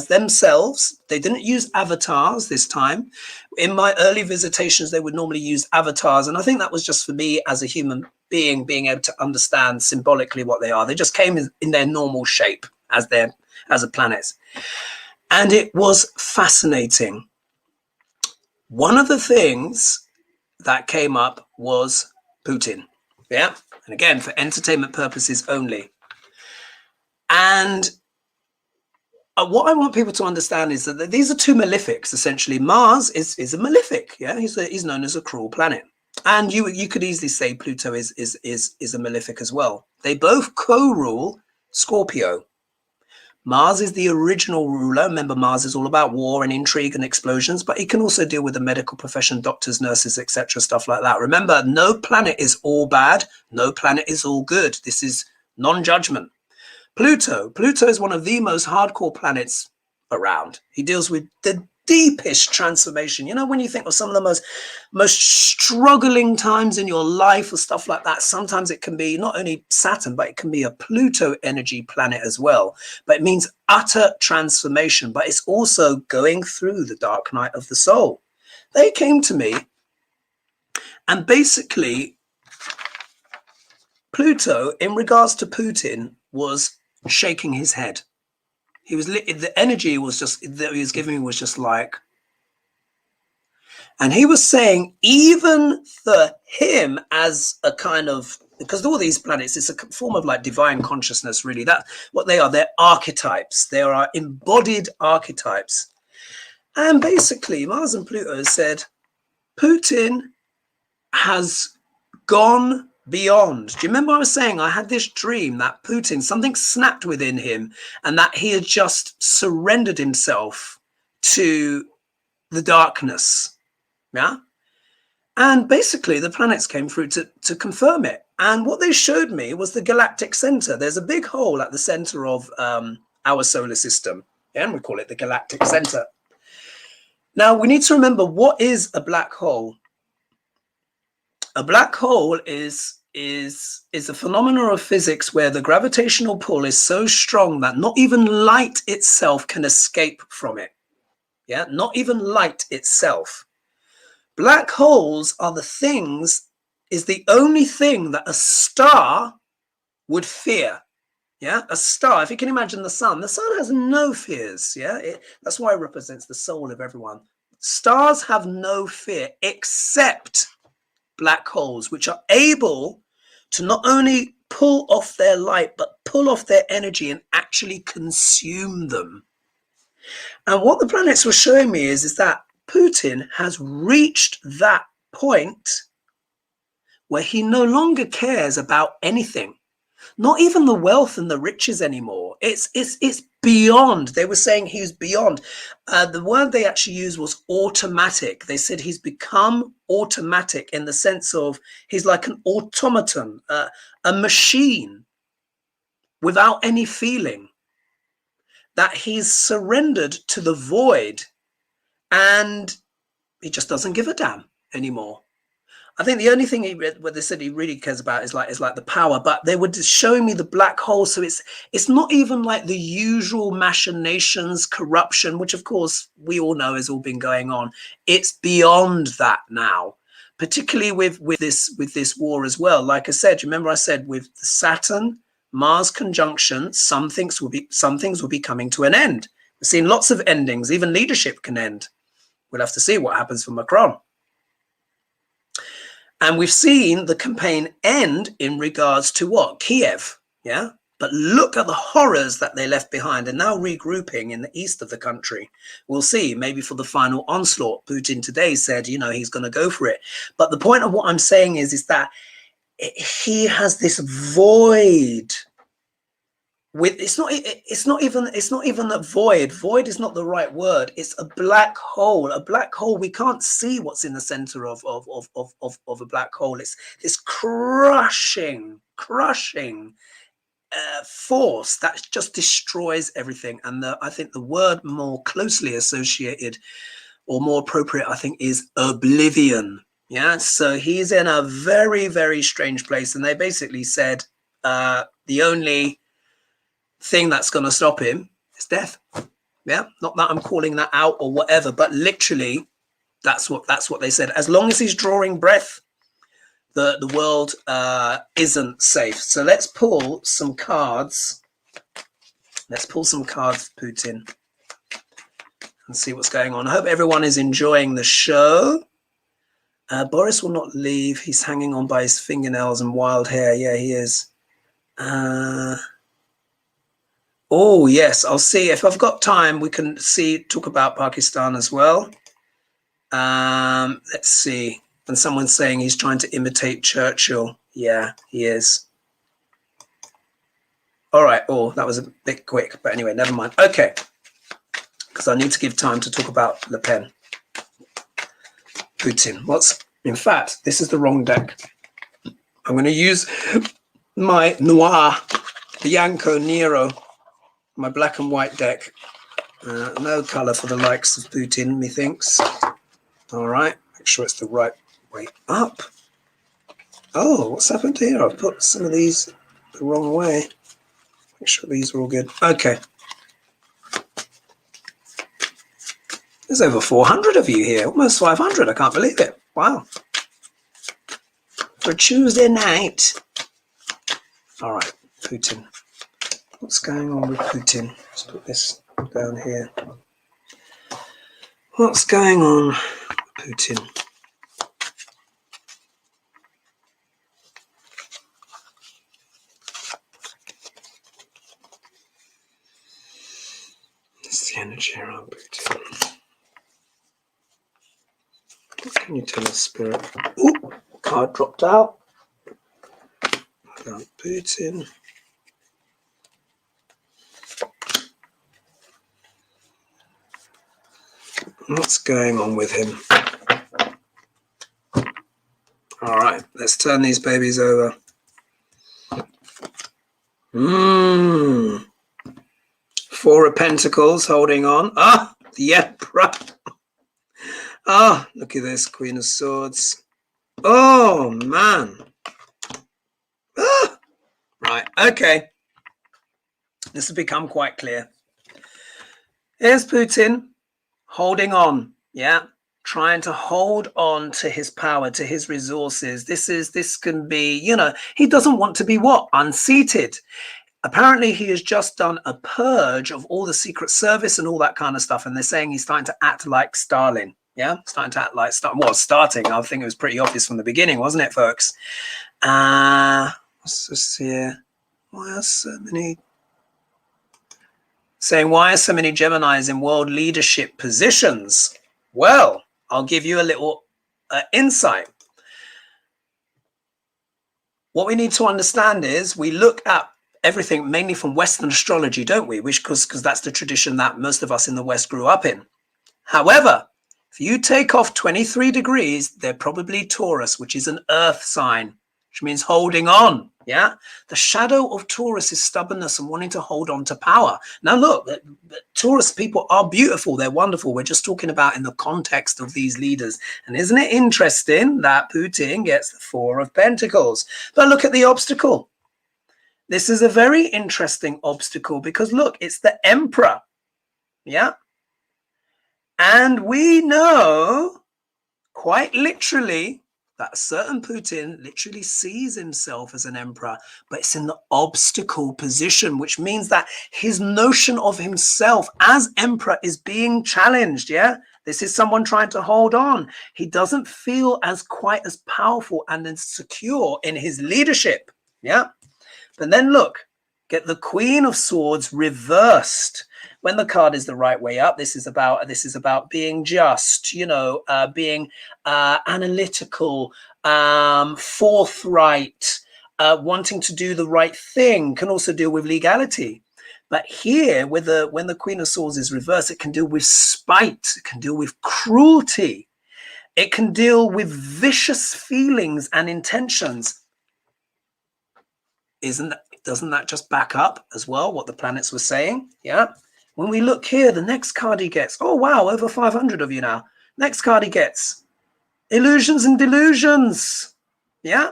themselves. They didn't use avatars this time. In my early visitations, they would normally use avatars. And I think that was just for me as a human being able to understand symbolically what they are. They just came in their normal shape as a planets. And it was fascinating. One of the things that came up was Putin. Yeah. And again, for entertainment purposes only. And what I want people to understand is that these are two malefics, essentially. Mars is a malefic. Yeah, he's known as a cruel planet. And you could easily say Pluto is a malefic as well. They both co-rule Scorpio. Mars is the original ruler. Remember, Mars is all about war and intrigue and explosions, but he can also deal with the medical profession, doctors, nurses, etc., stuff like that. Remember, no planet is all bad. No planet is all good. This is non-judgment. Pluto is one of the most hardcore planets around. He deals with the deepest transformation. You know, when you think of some of the most struggling times in your life or stuff like that, sometimes it can be not only Saturn, but it can be a Pluto energy planet as well. But it means utter transformation, but it's also going through the dark night of the soul. They came to me, and basically Pluto, in regards to Putin, was shaking his head. He was the energy was just that he was giving me was just like, And he was saying even for him as a kind of, because all these planets, it's a form of like divine consciousness, really. That's what they are. They're archetypes. They are embodied archetypes. And basically, Mars and Pluto said, Putin has gone beyond. Do you remember I was saying I had this dream that Putin, something snapped within him and that he had just surrendered himself to the darkness? Yeah. And basically the planets came through to confirm it. And what they showed me was the galactic center. There's a big hole at the center of our solar system. Yeah, and we call it the galactic center. Now we need to remember, what is a black hole? A black hole is a phenomenon of physics where the gravitational pull is so strong that not even light itself can escape from it. Yeah, not even light itself. Black holes are is the only thing that a star would fear. Yeah, a star, if you can imagine the sun has no fears. Yeah, that's why it represents the soul of everyone. Stars have no fear except black holes, which are able to not only pull off their light, but pull off their energy and actually consume them. And what the planets were showing me is that Putin has reached that point where he no longer cares about anything, not even the wealth and the riches anymore. It's beyond. They were saying he's beyond. The word they actually used was automatic. They said he's become automatic in the sense of he's like an automaton, a machine without any feeling, that he's surrendered to the void and he just doesn't give a damn anymore. I think the only thing what they said he really cares about is like the power, but they were just showing me the black hole. So it's not even like the usual machinations, corruption, which of course we all know has all been going on. It's beyond that now, particularly with this war as well. Like I said, remember I said with the Saturn Mars conjunction, some things will be coming to an end. We've seen lots of endings. Even leadership can end. We'll have to see what happens for Macron. And we've seen the campaign end in regards to what? Kiev, yeah? But look at the horrors that they left behind and now regrouping in the east of the country. We'll see, maybe for the final onslaught. Putin today said, you know, he's going to go for it. But the point of what I'm saying is that he has this void. It's not even that void. Void is not the right word. It's a black hole. A black hole. We can't see what's in the center of a black hole. It's this crushing force that just destroys everything. And I think the word more closely associated or more appropriate, I think, is oblivion. Yeah. So he's in a very, very strange place. And they basically said the only thing that's going to stop him is death. Yeah, not that I'm calling that out or whatever, but literally that's what they said. As long as he's drawing breath, the world isn't safe. So let's pull some cards. Let's pull some cards, Putin, and see what's going on. I hope everyone is enjoying the show. Boris will not leave. He's hanging on by his fingernails and wild hair. Yeah, he is. Oh, yes, I'll see. If I've got time, we can talk about Pakistan as well. Let's see. And someone's saying he's trying to imitate Churchill. Yeah, he is. All right. Oh, that was a bit quick. But anyway, never mind. Okay. Because I need to give time to talk about Le Pen. Putin. In fact, this is the wrong deck. I'm going to use my Noir Bianco Nero, my black and white deck. No color for the likes of Putin, methinks. All right, make sure it's the right way up. Oh, what's happened here? I've put some of these the wrong way. Make sure these are all good. Okay. There's over 400 of you here, almost 500. I can't believe it. Wow. For a Tuesday night. All right, Putin. What's going on with Putin? Let's put this down here. What's going on with Putin. It's the energy around Putin. What can you tell us, Spirit? Ooh, card dropped out. About Putin. What's going on with him? All right, let's turn these babies over. Four of Pentacles holding on. Ah, the Emperor. Ah, look at this, Queen of Swords. Oh, man. Ah, right, okay. This has become quite clear. Here's Putin holding on, yeah? Trying to hold on to his power, to his resources. This can be, you know, he doesn't want to be what? Unseated. Apparently, he has just done a purge of all the Secret Service and all that kind of stuff. And they're saying he's starting to act like Stalin. Yeah, starting to act like Stalin. Well, starting. I think it was pretty obvious from the beginning, wasn't it, folks? What's this here? Why are so many... Saying, why are so many Geminis in world leadership positions? Well, I'll give you a little insight. What we need to understand is we look at everything mainly from Western astrology, don't we? Which, because that's the tradition that most of us in the West grew up in. However, if you take off 23 degrees, they're probably Taurus, which is an earth sign, which means holding on. Yeah. The shadow of Taurus is stubbornness and wanting to hold on to power. Now, look, Taurus people are beautiful. They're wonderful. We're just talking about in the context of these leaders. And isn't it interesting that Putin gets the Four of Pentacles? But look at the obstacle. This is a very interesting obstacle because, look, it's the Emperor. Yeah. And we know quite literally that a certain Putin literally sees himself as an emperor, but it's in the obstacle position, which means that his notion of himself as emperor is being challenged. Yeah. This is someone trying to hold on. He doesn't feel as quite as powerful and as secure in his leadership. Yeah. But then look, get the Queen of Swords reversed. When the card is the right way up, this is about being just, you know, being analytical, forthright, wanting to do the right thing. Can also deal with legality. But here, when the Queen of Swords is reversed, it can deal with spite. It can deal with cruelty. It can deal with vicious feelings and intentions. Doesn't that just back up as well what the planets were saying? Yeah. When we look here, the next card he gets, oh wow, over 500 of you now. Next card he gets, illusions and delusions. Yeah.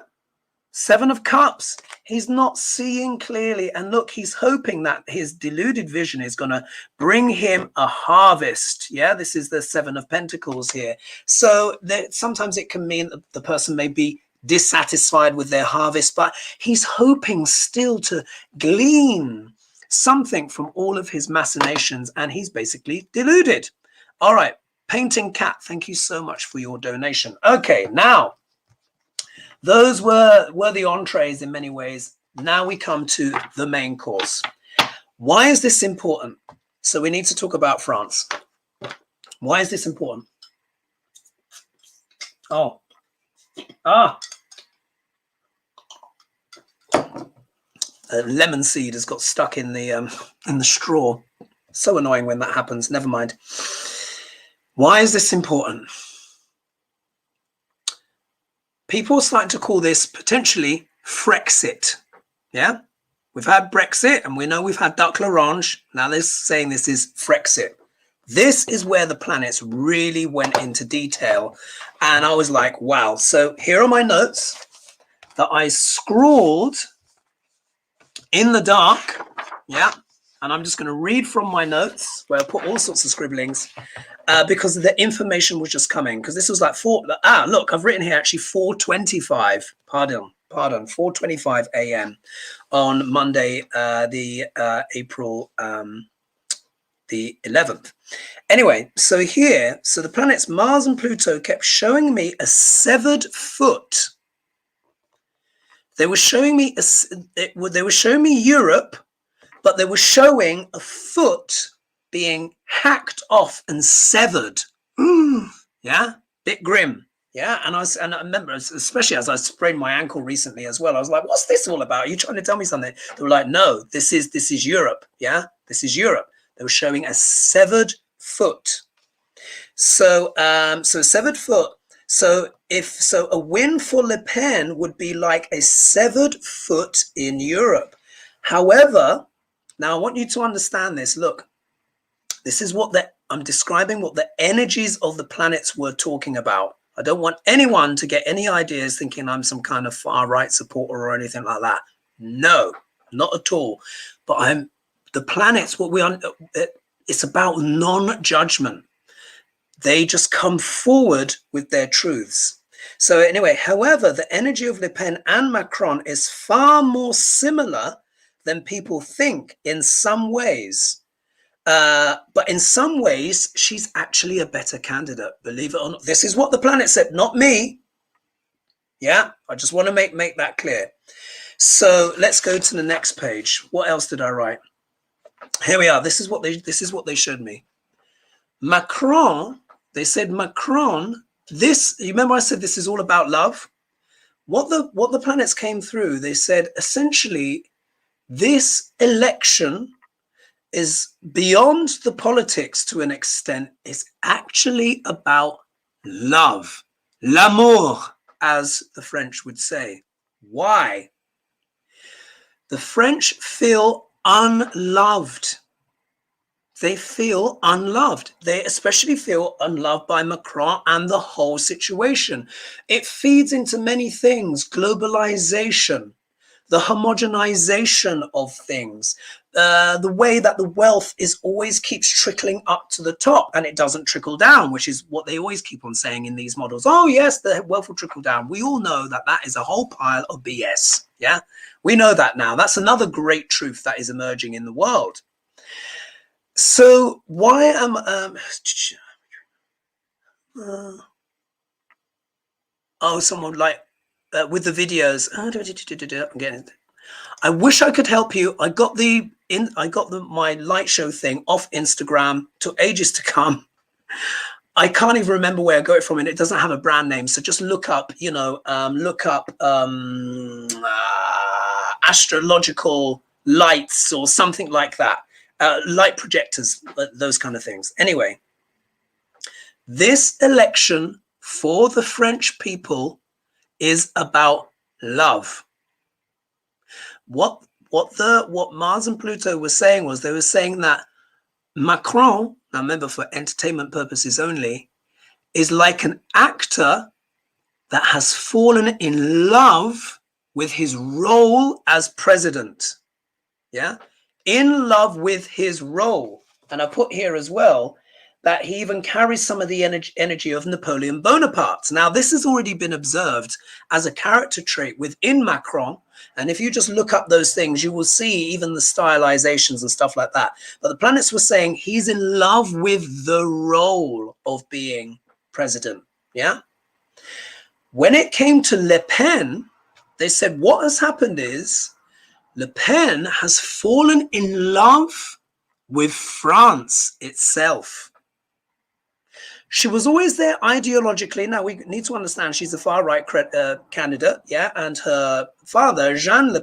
Seven of Cups. He's not seeing clearly. And look, he's hoping that his deluded vision is going to bring him a harvest. Yeah, this is the Seven of Pentacles here. So sometimes it can mean that the person may be dissatisfied with their harvest, but he's hoping still to glean something from all of his machinations, and he's basically deluded. All right, Painting Cat, thank you so much for your donation. Okay, now those were the entrees in many ways. Now we come to the main course. Why is this important? So we need to talk about France. Why is this important? A lemon seed has got stuck in the straw. So annoying when that happens. Never mind. Why is this important? People are starting to call this potentially Frexit. Yeah, we've had Brexit and we know we've had Duck L'Orange. Now they're saying this is Frexit. This is where the planets really went into detail. And I was like, wow. So here are my notes that I scrawled in the dark. Yeah. And I'm just going to read from my notes where I put all sorts of scribblings because the information was just coming. Because this was like look, I've written here actually 4:25. Pardon, 4:25 a.m. on Monday, the the 11th. Anyway, so here, so the planets Mars and Pluto kept showing me a severed foot. They were showing me they were showing me Europe, but they were showing a foot being hacked off and severed. Yeah, bit grim. Yeah, and I remember, especially as I sprained my ankle recently as well, I was like, what's this all about? Are you trying to tell me something? They were like, no, this is Europe. Yeah, this is Europe. They were showing a severed foot. So so severed foot. So a win for Le Pen would be like a severed foot in Europe. However, now I want you to understand this. Look, this is what I'm describing what the energies of the planets were talking about. I don't want anyone to get any ideas thinking I'm some kind of far right supporter or anything like that. No, not at all. But the planets, it's about non-judgment. They just come forward with their truths. So anyway, however, the energy of Le Pen and Macron is far more similar than people think in some ways. But in some ways, she's actually a better candidate, believe it or not. This is what the planet said, not me. Yeah, I just want to make that clear. So let's go to the next page. What else did I write? Here we are. This is what they showed me. Macron, they said Macron, you remember I said this is all about love? What the planets came through, they said essentially this election is beyond the politics to an extent. It's actually about love. L'amour, as the French would say. Why? The French feel unloved. They feel unloved. They especially feel unloved by Macron and the whole situation. It feeds into many things: globalization, the homogenization of things, the way that the wealth always keeps trickling up to the top and it doesn't trickle down, which is what they always keep on saying in these models. Oh yes, the wealth will trickle down. We all know that that is a whole pile of BS. Yeah, we know that now. That's another great truth that is emerging in the world. So why am someone like with the videos? I'm getting it. I wish I could help you. I got my light show thing off Instagram. Took ages to come. I can't even remember where I got it from, and it doesn't have a brand name. So just look up, astrological lights or something like that. Light projectors, those kind of things. Anyway, this election for the French people is about love. What Mars and Pluto were saying was, they were saying that Macron, now remember for entertainment purposes only, is like an actor that has fallen in love with his role as president. Yeah, in love with his role. And I put here as well that he even carries some of the energy of Napoleon Bonaparte. Now, this has already been observed as a character trait within Macron. And if you just look up those things, you will see even the stylizations and stuff like that. But the planets were saying he's in love with the role of being president. Yeah. When it came to Le Pen, they said what has happened is Le Pen has fallen in love with France itself. She was always there ideologically. Now, we need to understand she's a far-right candidate, yeah, and her father, Jean Le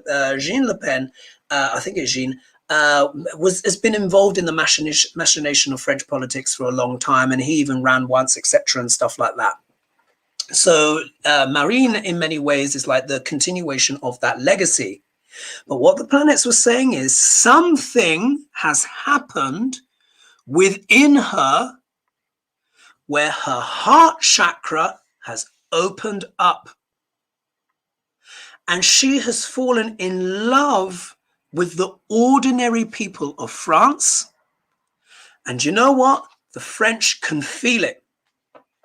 Pen, I think it's Jean, has been involved in the machination of French politics for a long time, and he even ran once, etc., and stuff like that. So Marine, in many ways, is like the continuation of that legacy. But what the planets were saying is something has happened within her where her heart chakra has opened up. And she has fallen in love with the ordinary people of France. And you know what? The French can feel it.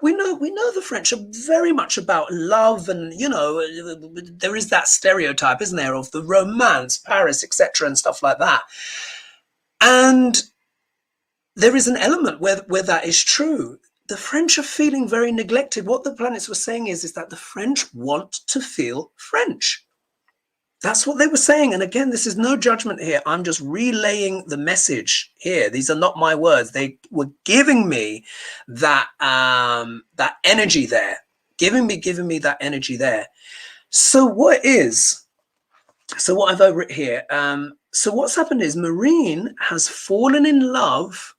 We know the French are very much about love, and there is that stereotype, isn't there, of the romance, Paris, etc., and stuff like that. And there is an element where that is true. The French are feeling very neglected. What the planets were saying is that the French want to feel French. That's what they were saying. And again, this is no judgment here. I'm just relaying the message here. These are not my words. They were giving me that that energy there, giving me that energy there. So what I've written here. So what's happened is Marine has fallen in love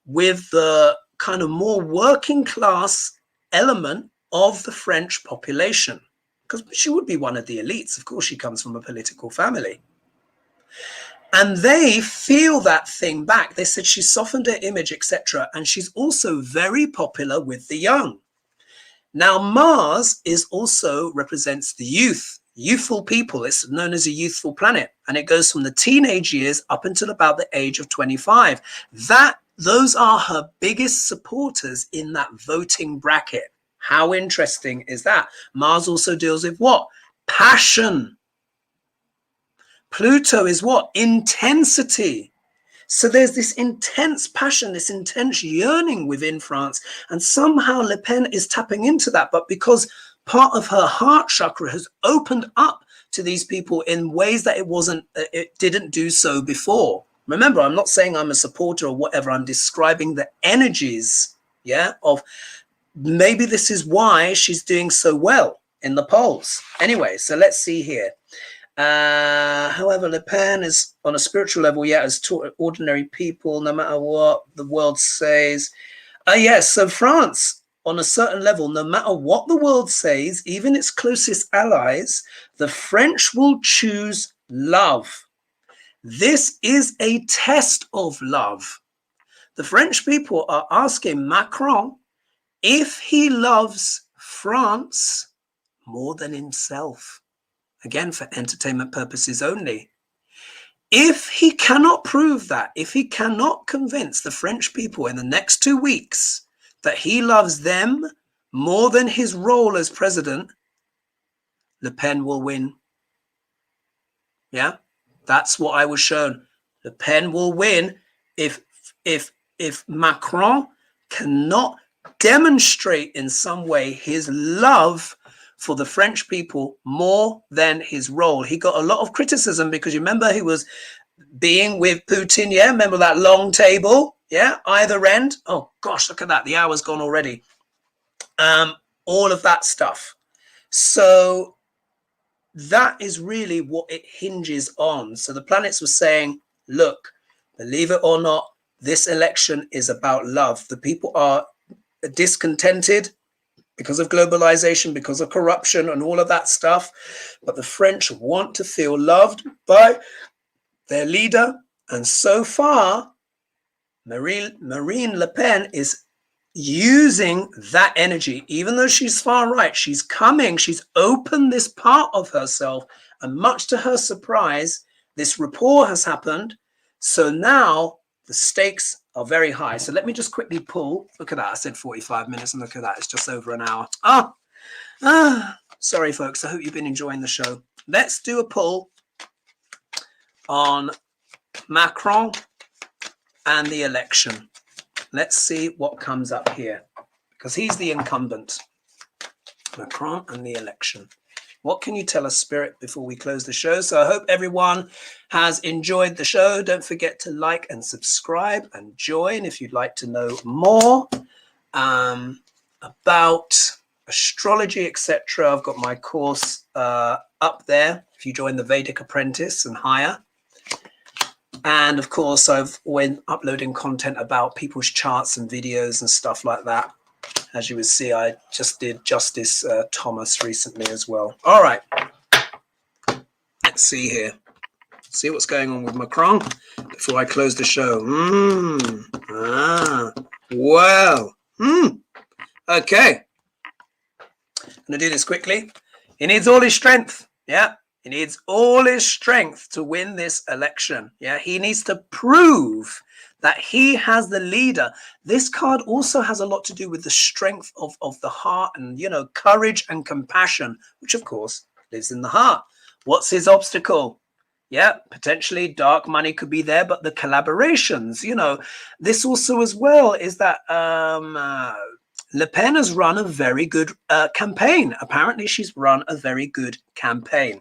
with the kind of more working class element of the French population, because she would be one of the elites. Of course, she comes from a political family. And they feel that thing back. They said she's softened her image, etc. And she's also very popular with the young. Now, Mars is also represents the youthful people. It's known as a youthful planet. And it goes from the teenage years up until about the age of 25. Those are her biggest supporters in that voting bracket. How interesting is that? Mars also deals with what? Passion. Pluto is what? Intensity. So there's this intense passion, this intense yearning within France. And somehow Le Pen is tapping into that. But because part of her heart chakra has opened up to these people in ways that it didn't do so before. Remember, I'm not saying I'm a supporter or whatever. I'm describing the energies, of maybe this is why she's doing so well in the polls. Anyway, so let's see here. However, Le Pen is on a spiritual level, as taught ordinary people, no matter what the world says. Yes, so France, on a certain level, no matter what the world says, even its closest allies, the French will choose love. This is a test of love. The French people are asking Macron if he loves France more than himself. Again, for entertainment purposes only. If he cannot prove that, if he cannot convince the French people in the next 2 weeks that he loves them more than his role as president, Le Pen will win. Yeah, that's what I was shown. Le Pen will win if Macron cannot demonstrate in some way his love for the French people more than his role. He got a lot of criticism because you remember he was being with Putin. Yeah, remember that long table? Yeah, either end. Oh gosh, look at that. The hour's gone already. All of that stuff. So that is really what it hinges on. So the planets were saying, look, believe it or not, this election is about love. The people are discontented because of globalization, because of corruption and all of that stuff. But the French want to feel loved by their leader. And so far, Marine Le Pen is using that energy. Even though she's far right, she's opened this part of herself. And much to her surprise, this rapport has happened. So now the stakes are very high. So let me just quickly pull. Look at that. I said 45 minutes and look at that. It's just over an hour. Sorry, folks. I hope you've been enjoying the show. Let's do a pull on Macron and the election. Let's see what comes up here because he's the incumbent. Macron and the election. What can you tell us, Spirit, before we close the show? So I hope everyone has enjoyed the show. Don't forget to like and subscribe and join if you'd like to know more about astrology, etc. I've got my course up there if you join the Vedic Apprentice and higher. And of course, I've been uploading content about people's charts and videos and stuff like that. As you will see, I just did Justice Thomas recently as well. All right. Let's see here. See what's going on with Macron before I close the show. Well. Okay. I'm going to do this quickly. He needs all his strength. Yeah. He needs all his strength to win this election. Yeah. He needs to prove that he has the leader. This card also has a lot to do with the strength of the heart and, courage and compassion, which of course lives in the heart. What's his obstacle? Yeah, potentially dark money could be there, but the collaborations, you know, this also as well is that Le Pen has run a very good campaign. Apparently, she's run a very good campaign.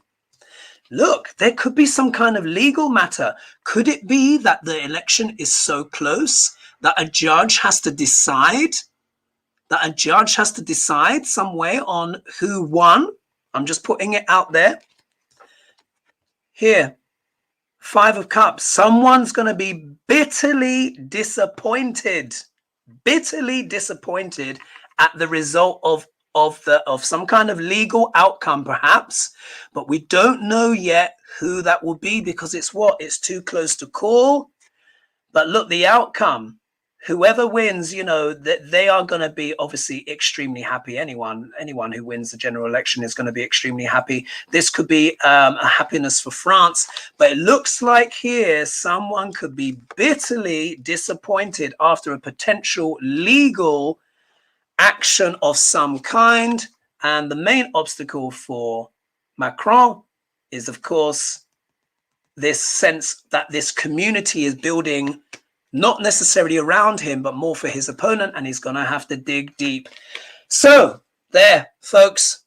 Look, there could be some kind of legal matter. Could it be that the election is so close that a judge has to decide? That a judge has to decide some way on who won? I'm just putting it out there. Here, Five of Cups. Someone's going to be bitterly disappointed at the result of some kind of legal outcome, perhaps, but we don't know yet who that will be because it's too close to call. But look, the outcome, whoever wins, you know, that they are going to be obviously extremely happy. Anyone who wins the general election is going to be extremely happy. This could be a happiness for France, but it looks like here someone could be bitterly disappointed after a potential legal action of some kind. And the main obstacle for Macron is, of course, this sense that this community is building not necessarily around him, but more for his opponent, and he's going to have to dig deep. So there, folks,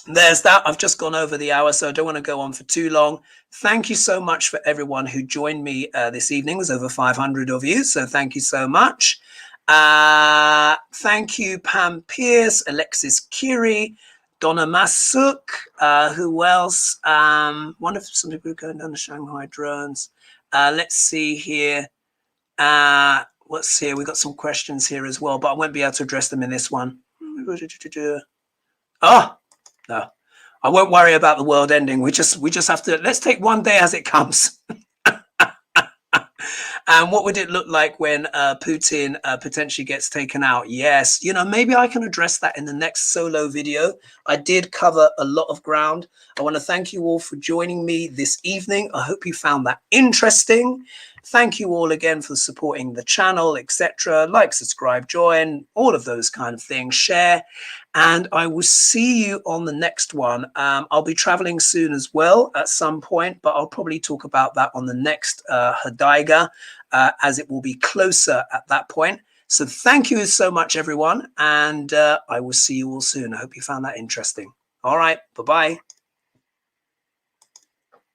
there's that. I've just gone over the hour, so I don't want to go on for too long. Thank you so much for everyone who joined me this evening. There's over 500 of you, so thank you so much. Thank you, Pam Pierce, Alexis Kiri, Donna Masuk, who else? One of some people going down the Shanghai drones. Let's see here. What's here? We got some questions here as well, but I won't be able to address them in this one. Oh, no, I won't worry about the world ending. We just have to, let's take one day as it comes. And what would it look like when Putin potentially gets taken out? Yes, you know, maybe I can address that in the next solo video. I did cover a lot of ground. I want to thank you all for joining me this evening. I hope you found that interesting. Thank you all again for supporting the channel, etc. Like, subscribe, join, all of those kind of things, share. And I will see you on the next one. I'll be traveling soon as well at some point, but I'll probably talk about that on the next Hadaiga, as it will be closer at that point. So thank you so much, everyone. And I will see you all soon. I hope you found that interesting. All right. Bye-bye.